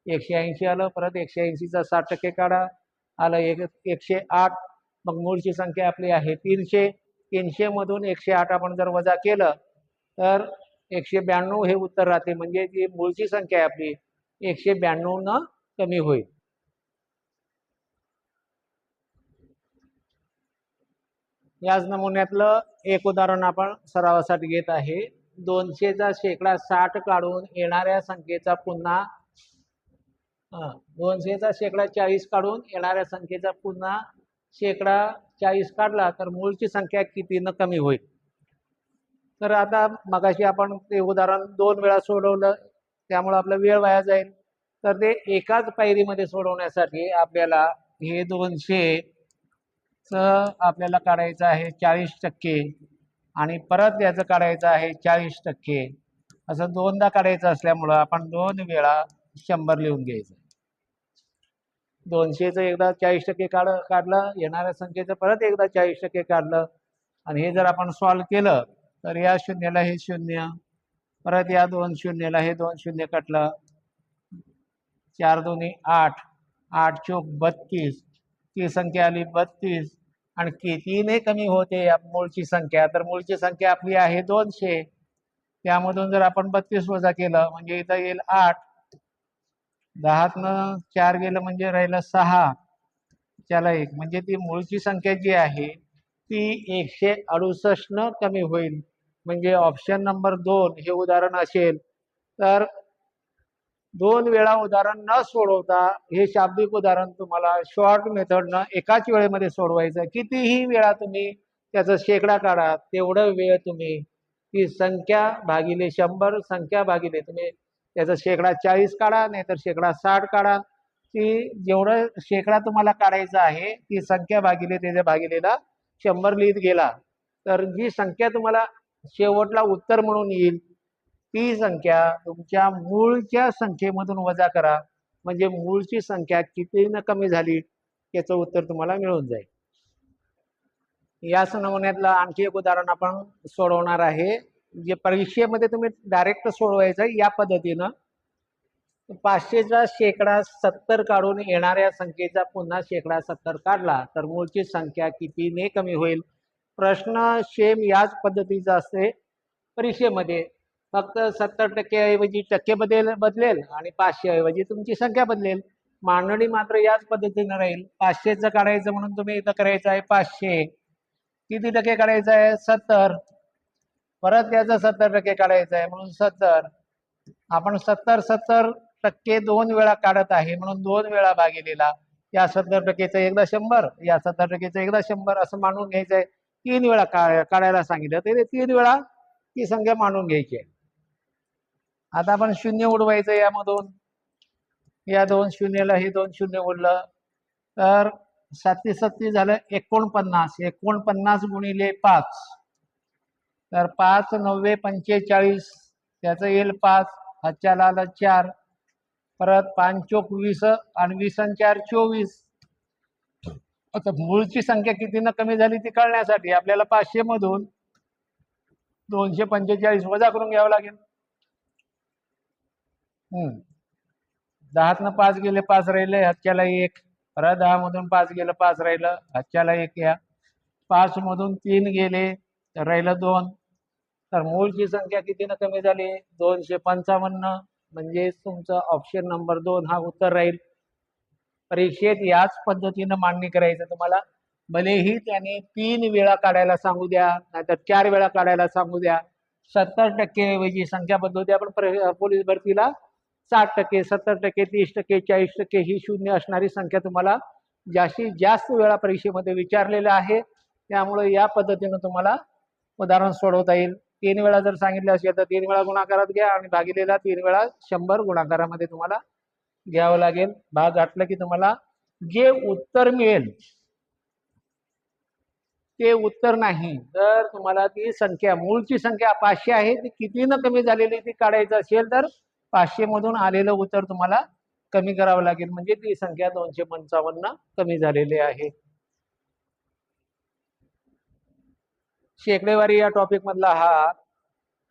180 आलं परत 180चा 60% काढा आलं 108. मग मूळची संख्या आपली आहे 300 300 मधून 108 आपण जर वजा केलं तर 192 हे उत्तर राहते म्हणजे जी मूळची संख्या आहे आपली 192 न कमी होईल. याच नमुन्यातलं एक उदाहरण आपण सरावासाठी घेत आहे. 200चा 60% काढून येणाऱ्या संख्येचा पुन्हा 200चा 40% काढून येणाऱ्या संख्येचा पुन्हा 40% काढला तर मूळची संख्या कितीनं कमी होईल. तर आता मगाशी आपण ते उदाहरण 2 वेळा सोडवलं त्यामुळे आपला वेळ वाया जाईल. तर ते एकाच पायरीमध्ये सोडवण्यासाठी आपल्याला हे 200 आपल्याला काढायचं आहे 40% आणि परत याचं काढायचं आहे 40%. असं दोनदा काढायचं असल्यामुळं आपण 2 वेळा 100 लिहून घ्यायचं. 200चं एकदा 40% काढलं, येणाऱ्या संख्येचं परत एकदा 40% काढलं आणि हे जर आपण सॉल्व केलं तर या शून्याला हे 0, परत या 2 शून्याला हे 2 शून्य कटलं, 4 दोन्ही 8, 8 चोक 32, ती संख्या आली 32 आणि कितीने कमी होते या मूळची संख्या, तर मूळची संख्या आपली आहे 200. त्यामधून जर आपण 32 वजा केलं म्हणजे इथं येईल 8, 10तनं 4 गेलं म्हणजे राहिलं 6, त्याला 1 म्हणजे ती मूळची संख्या जी आहे ती 168 न कमी होईल. म्हणजे ऑप्शन नंबर 2 हे उदाहरण असेल. तर 2 वेळा उदाहरण न सोडवता हे शाब्दिक उदाहरण तुम्हाला शॉर्ट मेथडनं एकाच वेळेमध्ये सोडवायचं. कितीही वेळा तुम्ही त्याचा शेकडा काढा, तेवढं वेळ तुम्ही ती संख्या भागिले 100, संख्या भागिले तुम्ही त्याचा शेकडा 40 काढा, नाहीतर शेकडा 60 काढा. ती जेवढं शेकडा तुम्हाला काढायचा आहे ती संख्या भागिले त्याच्या भागिलेला 100 लिहित गेला तर जी संख्या तुम्हाला शेवटला उत्तर म्हणून येईल ती संख्या तुमच्या मूळच्या संख्येमधून वजा करा. म्हणजे मूळची संख्या कितीनं कमी झाली याचं उत्तर तुम्हाला मिळून जाईल. याच नमुन्यातलं आणखी एक उदाहरण आपण सोडवणार आहे. जे परीक्षेमध्ये तुम्ही डायरेक्ट सोडवायचं या पद्धतीनं. 500चा शेकडा 70 काढून येणाऱ्या संख्येचा पुन्हा शेकडा 70 काढला तर मूळची संख्या कितीने कमी होईल. प्रश्न सेम याच पद्धतीचा असते परीक्षेमध्ये, फक्त 70% ऐवजी टक्के बदलेल आणि 500 ऐवजी तुमची संख्या बदलेल. मांडणी मात्र याच पद्धतीने राहील. 500चं काढायचं म्हणून तुम्ही इथं करायचं आहे 500, किती टक्के काढायचं आहे 70, परत त्याचं 70% काढायचं आहे म्हणून 70. आपण 70% 2 वेळा काढत आहे म्हणून 2 वेळा भागिलेला या 70%चं एकदा 100, या 70%चं एकदा 100 असं मानून घ्यायचं आहे. 3 वेळा काढायला सांगितलं तर 3 वेळा ती संख्या मानून घ्यायची आहे. आता आपण शून्य उडवायचं यामधून, या 2 शून्याला हे 2 शून्य उडलं तर 7 7 झालं 49, 49 गुणिले 5 तर 5 9 45, त्याचं येईल 5, हातच्याला आलं 4, परत 5 चोक 20 आणि 20 आणि 4 24. आता मूळची संख्या कितीनं कमी झाली ती कळण्यासाठी आपल्याला 500 मधून 245 वजा करून घ्यावं लागेल. 10तनं 5 गेले 5 राहिले, हातच्याला 1, परत 10 मधून 5 गेलं 5 राहिलं, हातच्याला 1 या, 5 मधून 3 गेले तर राहिलं 2. तर मूळची संख्या कितीनं कमी झाली 255. म्हणजे तुमचं ऑप्शन नंबर 2 हा उत्तर राहील. परीक्षेत याच पद्धतीनं मांडणी करायचं तुम्हाला. भलेही त्याने 3 वेळा काढायला सांगू द्या नाहीतर 4 वेळा काढायला सांगू द्या, 70% ऐवजी संख्या बदलू द्या. पण पोलीस भरतीला 60%, 70%, 30%, 40% ही शून्य असणारी संख्या तुम्हाला जास्तीत जास्त वेळा परीक्षेमध्ये विचारलेलं आहे. त्यामुळे या पद्धतीनं तुम्हाला उदाहरण सोडवता येईल. 3 वेळा जर सांगितलं असेल तर 3 वेळा गुणाकारात घ्या आणि भागिलेला 3 वेळा 100 गुणाकारामध्ये तुम्हाला घ्यावं लागेल. भाग गाठलं की तुम्हाला जे उत्तर मिळेल ते उत्तर नाही. जर तुम्हाला ती संख्या मूळची संख्या 500 आहे ती कितीनं कमी झालेली ती काढायचं असेल तर 500 मधून आलेलं उत्तर तुम्हाला कमी करावं लागेल. म्हणजे ती संख्या 255 कमी झालेली आहे. शेकडेवारी या टॉपिक मधला हा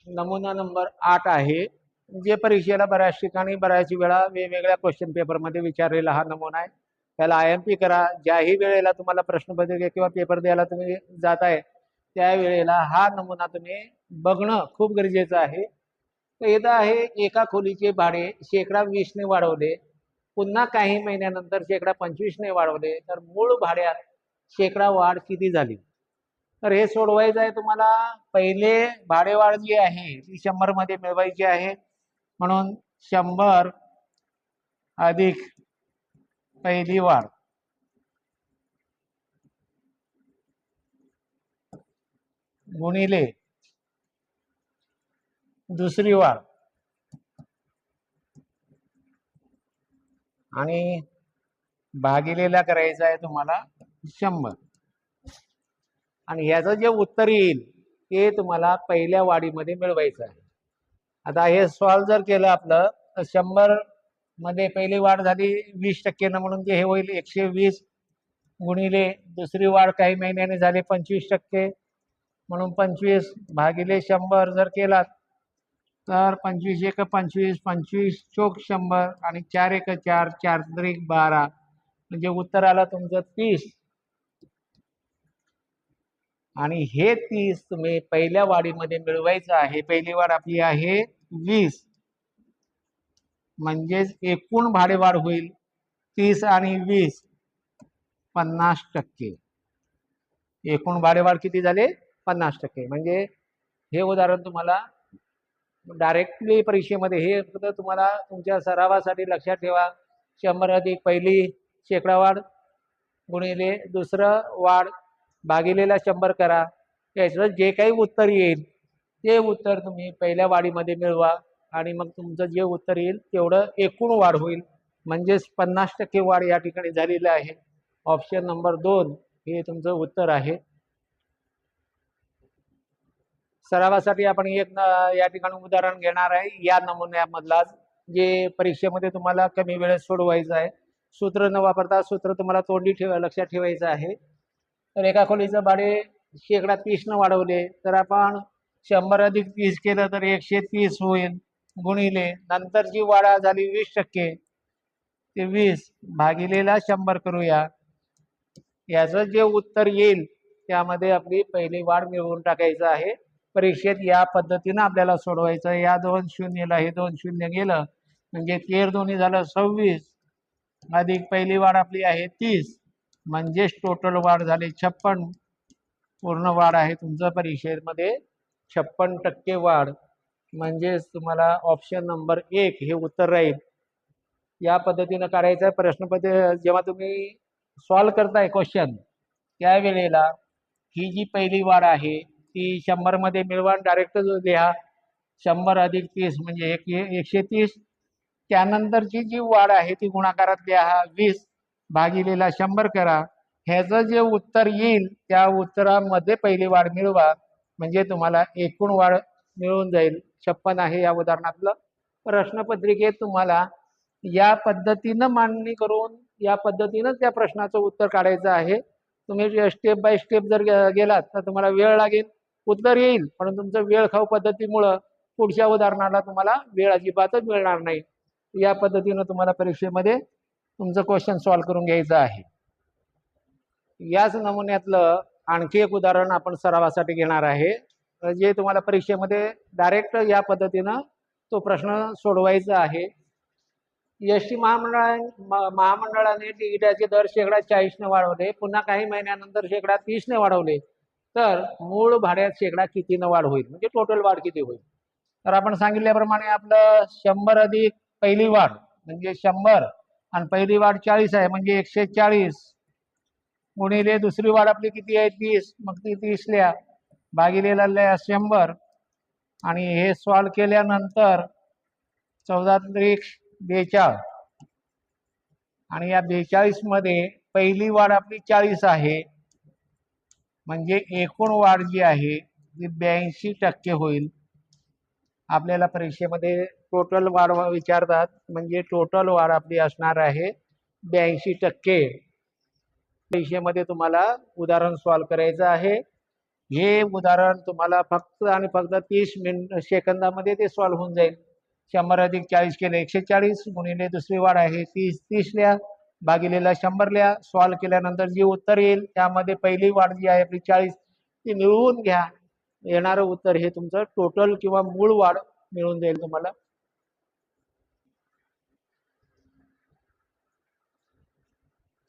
नमुना नंबर 8 आहे. जे परीक्षेला बऱ्याच ठिकाणी बऱ्याच वेळा वेगवेगळ्या क्वेश्चन पेपरमध्ये विचारलेला हा नमुना आहे. त्याला IMP करा. ज्याही वेळेला तुम्हाला प्रश्नपत्रिका किंवा पेपर द्यायला तुम्ही जाताय त्यावेळेला हा नमुना तुम्ही बघणं खूप गरजेचं आहे. तर इथं आहे एका खोलीचे भाडे शेकडा 20 ने वाढवले, पुन्हा काही महिन्यानंतर शेकडा 25 ने वाढवले तर मूळ भाड्यात शेकडा वाढ किती झाली. तर हे सोडवायचं आहे तुम्हाला. पहिले भाडेवाढ जी आहे ती 100 मध्ये मिळवायची आहे म्हणून 100 अधिक पहिली वाढ गुणिले दुसरी वाढ आणि भागिलेला करायचा आहे तुम्हाला 100 आणि याचं जे उत्तर येईल ते तुम्हाला पहिल्या वाढीमध्ये मिळवायचं आहे. आता हे सॉल्व जर केलं आपलं तर 100 मध्ये पहिली वाढ झाली 20% म्हणून ते हे होईल 120 गुणिले दुसरी वाढ काही महिन्याने झाली 25% म्हणून 25 भागिले 100 जर केला तर 25 एक 25, 25 चोक 100 आणि 4 एक 4, 4 त्रिक 12 म्हणजे उत्तर आलं तुमचं 30. आणि हे 30 तुम्ही पहिल्या वाढीमध्ये मिळवायचं आहे. पहिली वाढ आपली आहे 20, म्हणजेच एकूण भाडेवाढ होईल 30 आणि 20 50%. एकूण भाडेवाढ किती झाले 50%. म्हणजे हे उदाहरण तुम्हाला डायरेक्टली परीक्षेमध्ये हे फक्त तुम्हाला तुमच्या सरावासाठी लक्षात ठेवा. 100 अधिक पहिली शेकडावाढ गुणिले दुसरं वाढ भागिलेला 100 करा. याचं जे काही उत्तर येईल ते उत्तर तुम्ही पहिल्या वाढीमध्ये मिळवा आणि मग तुमचं जे उत्तर येईल तेवढं एकूण वाढ होईल. म्हणजेच 50% वाढ या ठिकाणी झालेली आहे. ऑप्शन नंबर 2 हे तुमचं उत्तर आहे. सरावासाठी आपण एक या ठिकाणी उदाहरण घेणार आहे या नमुन्यामधला, जे परीक्षेमध्ये तुम्हाला कमी वेळेत सोडवायचं आहे. सूत्र न वापरता सूत्र तुम्हाला तोंडी लक्षात ठेवायचं आहे. तर एका खोलीचं भाडे शेकडा 30 न वाढवले तर आपण 100 अधिक 30 केलं तर 130 होईल गुणिले नंतरची वाढ झाली 20%, ते 20 भागिलेला 100 करूया. याचं जे उत्तर येईल त्यामध्ये आपली पहिली वाढ मिळवून टाकायचं आहे. परीक्षेत या पद्धतीनं आपल्याला सोडवायचं. या 2 शून्यला हे 2 शून्य गेलं म्हणजे 13 दोन्ही झालं 26 अधिक पहिली वाढ आपली आहे 30 म्हणजेच टोटल वाढ झाली 56. पूर्ण वाढ आहे तुमचं परीक्षेमध्ये 56% वाढ. म्हणजेच तुम्हाला ऑप्शन नंबर 1 हे उत्तर राहील. या पद्धतीनं करायचं आहे. प्रश्नपत्र जेव्हा तुम्ही सॉल्व करताय क्वेश्चन त्यावेळेला ही जी पहिली वाढ आहे ती 100 मध्ये मिळवा, डायरेक्ट लिहा 100 अधिक 30 म्हणजे 130. त्यानंतरची जी वाढ आहे ती गुणाकारात लिहा 20 भागिलेला 100 करा. ह्याचं जे उत्तर येईल त्या उत्तरामध्ये पहिली वाढ मिळवा म्हणजे तुम्हाला एकूण वाढ मिळून जाईल. 56 आहे या उदाहरणातलं. प्रश्नपत्रिकेत तुम्हाला या पद्धतीनं मांडणी करून या पद्धतीनं त्या प्रश्नाचं उत्तर काढायचं आहे. तुम्ही स्टेप बाय स्टेप जर गेलात तर तुम्हाला वेळ लागेल. उत्तर येईल पण तुमचं वेळ खाऊ पद्धतीमुळं पुढच्या उदाहरणाला तुम्हाला वेळ अजिबातच मिळणार नाही. या पद्धतीनं तुम्हाला परीक्षेमध्ये तुमचं क्वेश्चन सॉल्व करून घ्यायचं आहे. याच नमुन्यातलं आणखी एक उदाहरण आपण सरावासाठी घेणार आहे, जे तुम्हाला परीक्षेमध्ये डायरेक्ट या पद्धतीनं तो प्रश्न सोडवायचा आहे. एसटी महामंडळाने तिकिटाचे दर शेकडा 40 ने वाढवले, पुन्हा काही महिन्यानंतर शेकडा 30 ने वाढवले तर मूळ भाड्यात शेकडा कितीनं वाढ होईल, म्हणजे टोटल वाढ किती होईल. तर आपण सांगितल्याप्रमाणे आपलं 100 अधिक पहिली वाढ म्हणजे 100 आणि पहिली वाढ 40 आहे म्हणजे 140 गुणिले दुसरी वाढ आपली किती आहे 30, मग ती 30 लिहा भागिलेला लिहा 100 आणि हे सॉल्व केल्यानंतर 14 त्रिक 42 आणि या 42 मध्ये पहिली वाढ आपली 40 आहे म्हणजे एकूण वाढ जी आहे ती 82% होईल. आपल्याला परीक्षेमध्ये टोटल वाढ विचारतात म्हणजे टोटल वाढ आपली असणार आहे 82%. परीक्षेमध्ये तुम्हाला उदाहरण सॉल्व करायचं आहे. हे उदाहरण तुम्हाला फक्त आणि फक्त 30 सेकंदामध्ये ते सॉल्व होऊन जाईल. 100 अधिक 40 केले 140 गुणिले दुसरी वाढ आहे 30, 30 लिहा भागिलेला 100 लिहा. सॉल्व केल्यानंतर जी उत्तर येईल त्यामध्ये पहिली वाढ जी आहे आपली 40 ती मिळवून घ्या. येणारं उत्तर हे तुमचं टोटल किंवा मूळ वाढ मिळून जाईल तुम्हाला.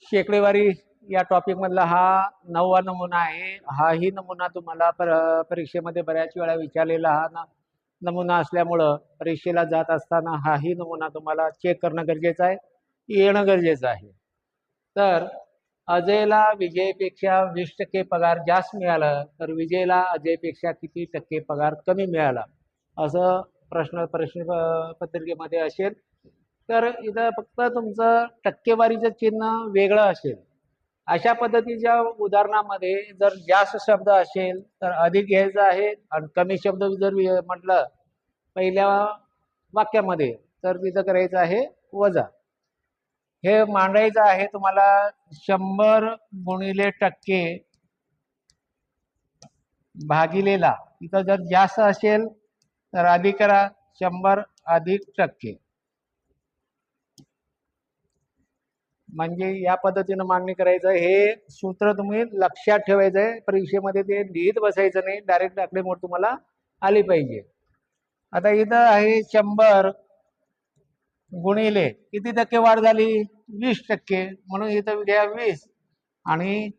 शेकडेवारी या टॉपिक मधला हा 9वा नमुना आहे. हाही नमुना तुम्हाला परीक्षेमध्ये बऱ्याच वेळा विचारलेला हा नमुना असल्यामुळं परीक्षेला जात असताना हाही नमुना तुम्हाला चेक करणं गरजेचं आहे, येणं गरजेचं आहे. तर अजयला विजयपेक्षा 20% पगार जास्त मिळाला तर विजयला अजयपेक्षा किती टक्के पगार कमी मिळाला, असं प्रश्न पत्रिकेमध्ये असेल. तर इथं फक्त तुमचं टक्केवारीचं चिन्ह वेगळं असेल. अशा पद्धतीच्या उदाहरणामध्ये जर जास्त शब्द असेल तर अधिक घ्यायचं आहे आणि कमी शब्द जर म्हटलं पहिल्या वाक्यामध्ये तर तिथं करायचं आहे वजा. हे मांडायचं आहे तुम्हाला 100 गुणिले टक्के भागिलेला. तिथं जर जास्त असेल तर अधिक करा, 100 अधिक टक्के. म्हणजे या पद्धतीनं मांडणी करायचं. हे सूत्र तुम्ही लक्षात ठेवायचं आहे, परीक्षेमध्ये ते लिहित बसायचं नाही, डायरेक्ट आकडेमोड तुम्हाला आली पाहिजे. आता इथं आहे 100 गुणिले किती टक्के वाढ झाली, 20%. म्हणून इथं घ्या 20 आणि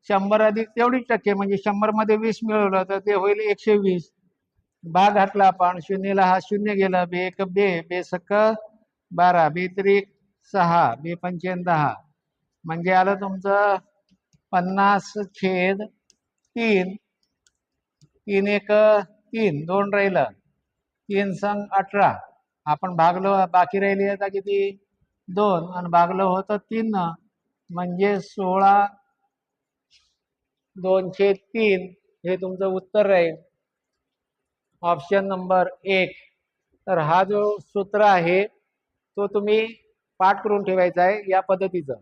100 अधिक तेवढीच टक्के, म्हणजे 100 मध्ये 20 मिळवलं तर ते होईल 120. भाग घातला आपण, शून्यला हा शून्य गेला, बे एक बे, बे सक 12, बे त्रिक 6, बे पंचेन 10, म्हणजे आलं तुमचं 50/3. 3 एक 3, 2 राहिलं, 3 संग 18. आपण भागलो, बाकी राहिली आता किती 2 आणि भागलो होतं 3 म्हणजे 16/203. हे तुमचं उत्तर राहील, ऑप्शन नंबर 1. तर हा जो सूत्र आहे तो तुम्ही पाठ करून ठेवायचा आहे या पद्धतीचं.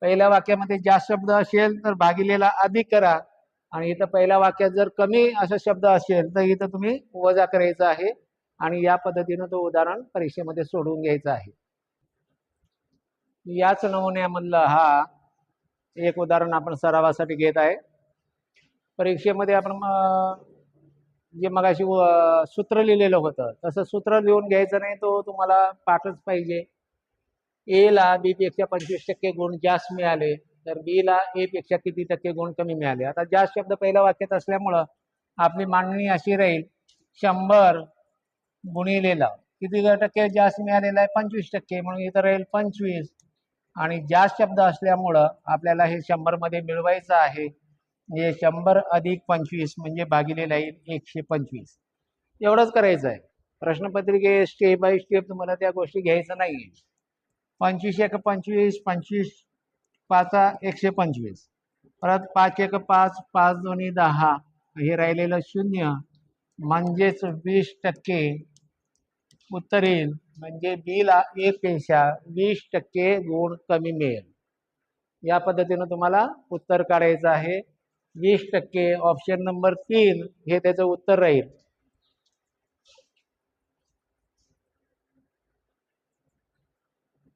पहिल्या वाक्यामध्ये जास्त शब्द असेल तर भागिलेला अधिक करा आणि इथं पहिल्या वाक्यात जर कमी असा शब्द असेल तर इथं तुम्ही वजा करायचं आहे आणि या पद्धतीनं तो उदाहरण परीक्षेमध्ये सोडवून घ्यायचं आहे. याच नमुन्यामधलं हा एक उदाहरण आपण सरावासाठी घेत आहे. परीक्षेमध्ये आपण जे मगाशी सूत्र लिहिलेलं होतं तसं सूत्र लिहून घ्यायचं नाही, तो तुम्हाला पाठच पाहिजे. ए ला बी पेक्षा 25% गुण जास्त मिळाले तर बी ला ए पेक्षा किती टक्के गुण कमी मिळाले. आता जास्त शब्द पहिल्या वाक्यात असल्यामुळं आपली मांडणी अशी राहील, 100 गुणिलेला किती टक्के जास्त मिळालेला आहे, 25%, म्हणून इथं राहील 25. आणि जास्त शब्द असल्यामुळं आपल्याला हे 100 मध्ये मिळवायचं आहे. म्हणजे 100 अधिक 25 म्हणजे भागिलेला येईल 125. एवढंच करायचं आहे. प्रश्नपत्रिके स्टेप बाय स्टेप तुम्हाला त्या गोष्टी घ्यायचं नाही. 25 एक 25, 25 5 125, परत 5 एक 5, 5 दोन्ही 10, हे राहिलेलं 0 म्हणजेच 20% उत्तर येईल. म्हणजे बी ला ए पेक्षा 20% गुण कमी मिळेल. या पद्धतीनं तुम्हाला उत्तर काढायचं आहे. 20%, ऑप्शन नंबर 3 हे त्याचं उत्तर राहील.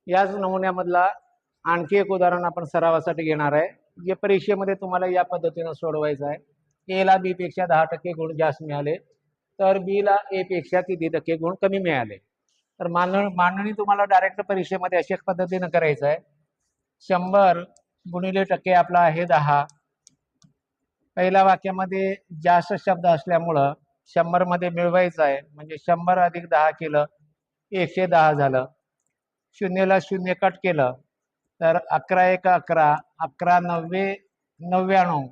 याच नमुन्यामधला आणखी एक उदाहरण आपण सरावासाठी घेणार आहे, जे परीक्षेमध्ये तुम्हाला या पद्धतीनं सोडवायचं आहे. ए ला बी पेक्षा 10% गुण जास्त मिळाले तर बी ला ए पेक्षा किती टक्के गुण कमी मिळाले. तर मांडणी तुम्हाला डायरेक्ट परीक्षेमध्ये अशाच पद्धतीनं करायचं आहे. 100 गुणिले टक्के आपला आहे 10. पहिल्या वाक्यामध्ये जास्त शब्द असल्यामुळं 100 मध्ये मिळवायचं आहे, म्हणजे 100 अधिक 10 केलं 110 झालं. शून्यला शून्य कट केलं तर 11 एक 11, 11 9 99,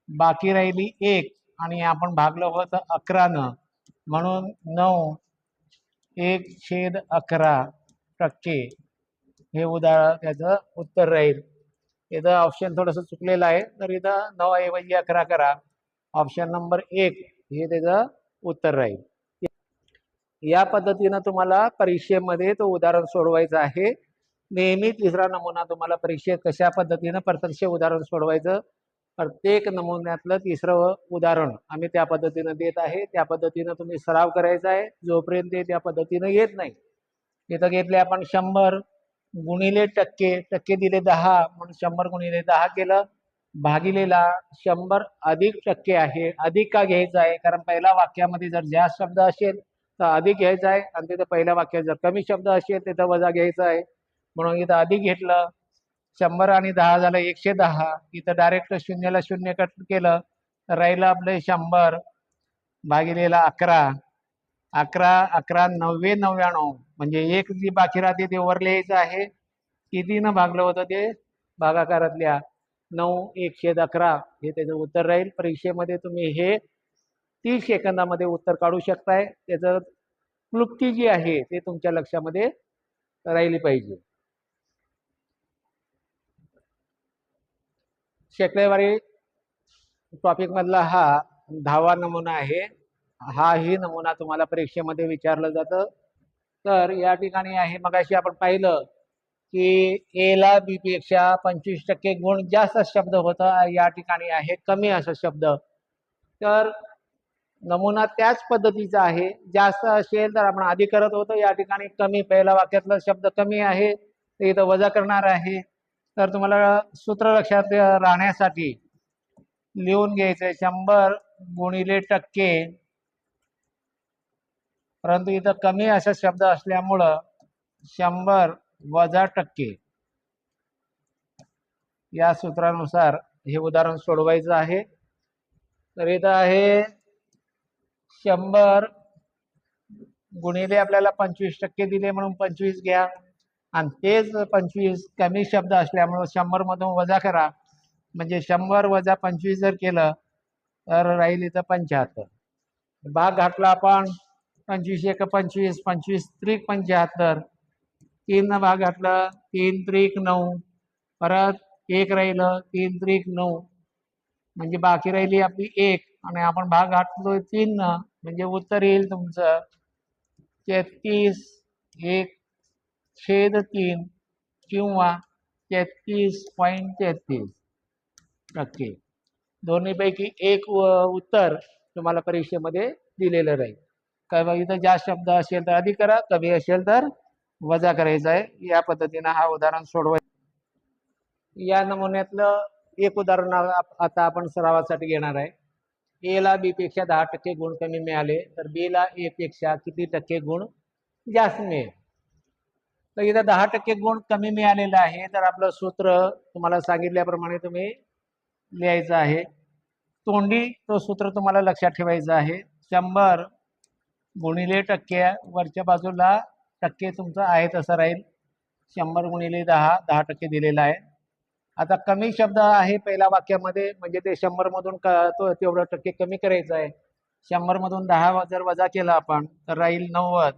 बाकी राहिली 1 आणि आपण भागलं होतं 11 म्हणून 9 1/11%. हे उदाहरण त्याचं उत्तर राहील. इथं ऑप्शन थोडंसं चुकलेलं आहे तर इथं 9 ऐवजी 11 करा, ऑप्शन नंबर 1 हे त्याचं उत्तर राहील. या पद्धतीनं तुम्हाला परीक्षेमध्ये तो उदाहरण सोडवायचं आहे. नेहमी तिसरा नमुना तुम्हाला परीक्षेत कशा पद्धतीनं प्रत्यक्ष उदाहरण सोडवायचं, प्रत्येक नमुन्यातलं तिसरं उदाहरण आम्ही त्या पद्धतीनं देत आहे. त्या पद्धतीनं तुम्ही सराव करायचा आहे जोपर्यंत ते त्या पद्धतीनं येत नाही. इथं घेतले आपण 100 गुणिले टक्के, टक्के दिले 10 म्हणून 100 गुणिले 10 केलं, भागिलेला 100 अधिक टक्के आहे. अधिक का घ्यायचा आहे, कारण पहिल्या वाक्यामध्ये जर जास्त शब्द असेल तर अधिक घ्यायचा आहे आणि तिथं पहिल्या वाक्यात जर कमी शब्द असेल तिथं वजा घ्यायचा आहे. म्हणून इथं अधिक घेतलं, 100 आणि 10 झालं 110. इथं डायरेक्ट शून्यला शून्य कट केलं तर राहिलं आपलं 100 भागिलेला 11, 11 11 90 99, म्हणजे एक जी बाकी राहते ते वर लिहायचं आहे. कितीनं भागलं होतं ते भागाकारातल्या 9 111 हे त्याचं उत्तर राहील. परीक्षेमध्ये तुम्ही हे 30 सेकंदामध्ये उत्तर काढू शकताय. त्याचं क्लुप्ती जी आहे ते तुमच्या लक्षामध्ये राहिली पाहिजे. शेकडेवारी टॉपिक मधला हा 10वा नमुना आहे. हाही नमुना तुम्हाला परीक्षेमध्ये विचारलं जातं. तर या ठिकाणी आहे, मगाशी आपण पाहिलं की ए ला बी पेक्षा 25% गुण जास्त शब्द होता, या ठिकाणी आहे कमी असा शब्द. तर नमुना त्याच पद्धतीचा आहे. जास्त असेल तर आपण आधी करत होतो, या ठिकाणी कमी, पहिल्या वाक्यातला शब्द कमी आहे ते इथं वजा करणार आहे. तर तुम्हाला सूत्र लक्षात राहण्यासाठी लिहून घ्यायचंय 100 गुणिले टक्के, परंतु इथं कमी असा शब्द असल्यामुळं 100 वजा टक्के, या सूत्रानुसार हे उदाहरण सोडवायचं आहे. तर इथं आहे 100 गुणिले आपल्याला 25% दिले म्हणून 25 घ्या, आणि तेच 25 कमी शब्द असल्यामुळे 100 मधून वजा करा, म्हणजे 100 वजा 25 जर केलं तर राहील इथं 75. भाग घातला आपण, 25 एक 25, 25 त्रिक 75, 3 भाग घातला, 3 त्रिक 9, परत एक राहिलं, 3 त्रिक 9, म्हणजे बाकी राहिली आपली 1, आणि आपण भाग घातलोय 3 न, म्हणजे उत्तर येईल तुमचं 33 1/3 किंवा 33.33%. दोन्हीपैकी एक उत्तर तुम्हाला परीक्षेमध्ये दिलेलं राहील. काय बघा, इथं जास्त शब्द असेल तर अधिक करा, कमी असेल तर वजा करायचा आहे. या पद्धतीनं हा उदाहरण सोडवायचं. या नमुन्यातलं एक उदाहरण आता आपण सरावासाठी घेणार आहे. ए ला बी पेक्षा 10% गुण कमी मिळाले तर बी ला ए पेक्षा किती टक्के गुण जास्त मिळेल. तर इथं 10% गुण कमी मिळालेलं आहे. तर आपलं सूत्र तुम्हाला सांगितल्याप्रमाणे तुम्ही लिहायचं आहे. तोंडी तो सूत्र तुम्हाला लक्षात ठेवायचं आहे. 100 गुणिले टक्के, वरच्या बाजूला टक्के तुमचं आहे तसं राहील. 100 गुणिले 10, 10% दिलेला आहे. आता कमी शब्द आहे पहिल्या वाक्यामध्ये, म्हणजे ते 100 मधून तेवढं टक्के कमी करायचं आहे. 100 मधून 10 जर वजा केलं आपण तर राहील 90.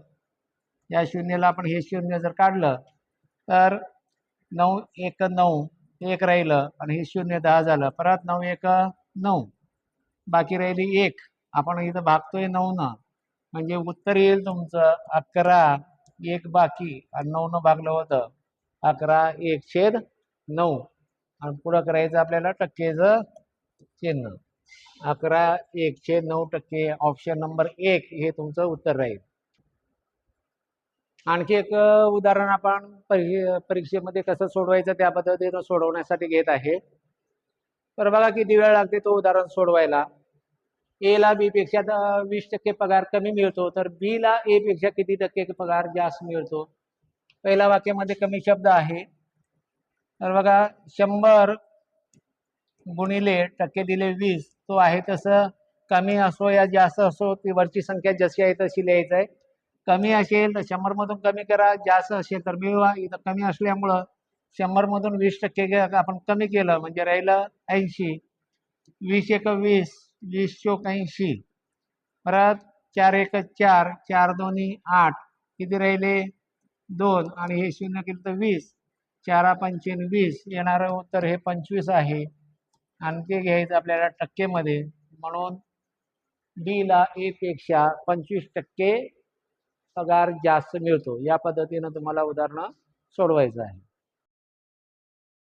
या शून्याला आपण हे शून्य जर काढलं तर 9 1 9, एक राहिलं, आणि हे शून्य 10 झालं. परत 9 1 9, बाकी राहिली 1. आपण इथं भागतोय 9 न, म्हणजे उत्तर येईल तुमचं 11 1 बाकी, आणि 9 न भागलं होतं 11 1/9, आणि पुढं करायचं आपल्याला टक्केचं चिन्ह. 11 1/9%, ऑप्शन नंबर 1 हे तुमचं उत्तर राहील. आणखी एक उदाहरण आपण परीक्षेमध्ये कसं सोडवायचं त्या पद्धतीनं सोडवण्यासाठी घेत आहे. तर बघा किती वेळ लागते तो उदाहरण सोडवायला. ए ला बी पेक्षा 20% पगार कमी मिळतो तर बी ला ए पेक्षा किती टक्के पगार जास्त मिळतो. पहिल्या वाक्यामध्ये कमी शब्द आहे. तर बघा 100 गुणिले टक्के दिले 20, तो आहे तसं कमी असो या जास्त असो, ती वरची संख्या जशी आहे तशी लिहायचं आहे. कमी असेल तर 100 मधून कमी करा, जास्त असेल तर मिळवा. इथं कमी असल्यामुळं 100 मधून 20% आपण कमी केलं म्हणजे राहिलं 80. 20 1 20, 20 चोक 80, परत 4 1 4, 4 2 8, किती राहिले 2, आणि हे शून्य केलं तर 20, 4 5 20, येणारं उत्तर हे 25 आहे. आणि ते घ्यायचं आपल्याला टक्केमध्ये, म्हणून बी ला ए पेक्षा 25% पगार जास्त मिळतो. या पद्धतीनं तुम्हाला उदाहरण सोडवायचं आहे.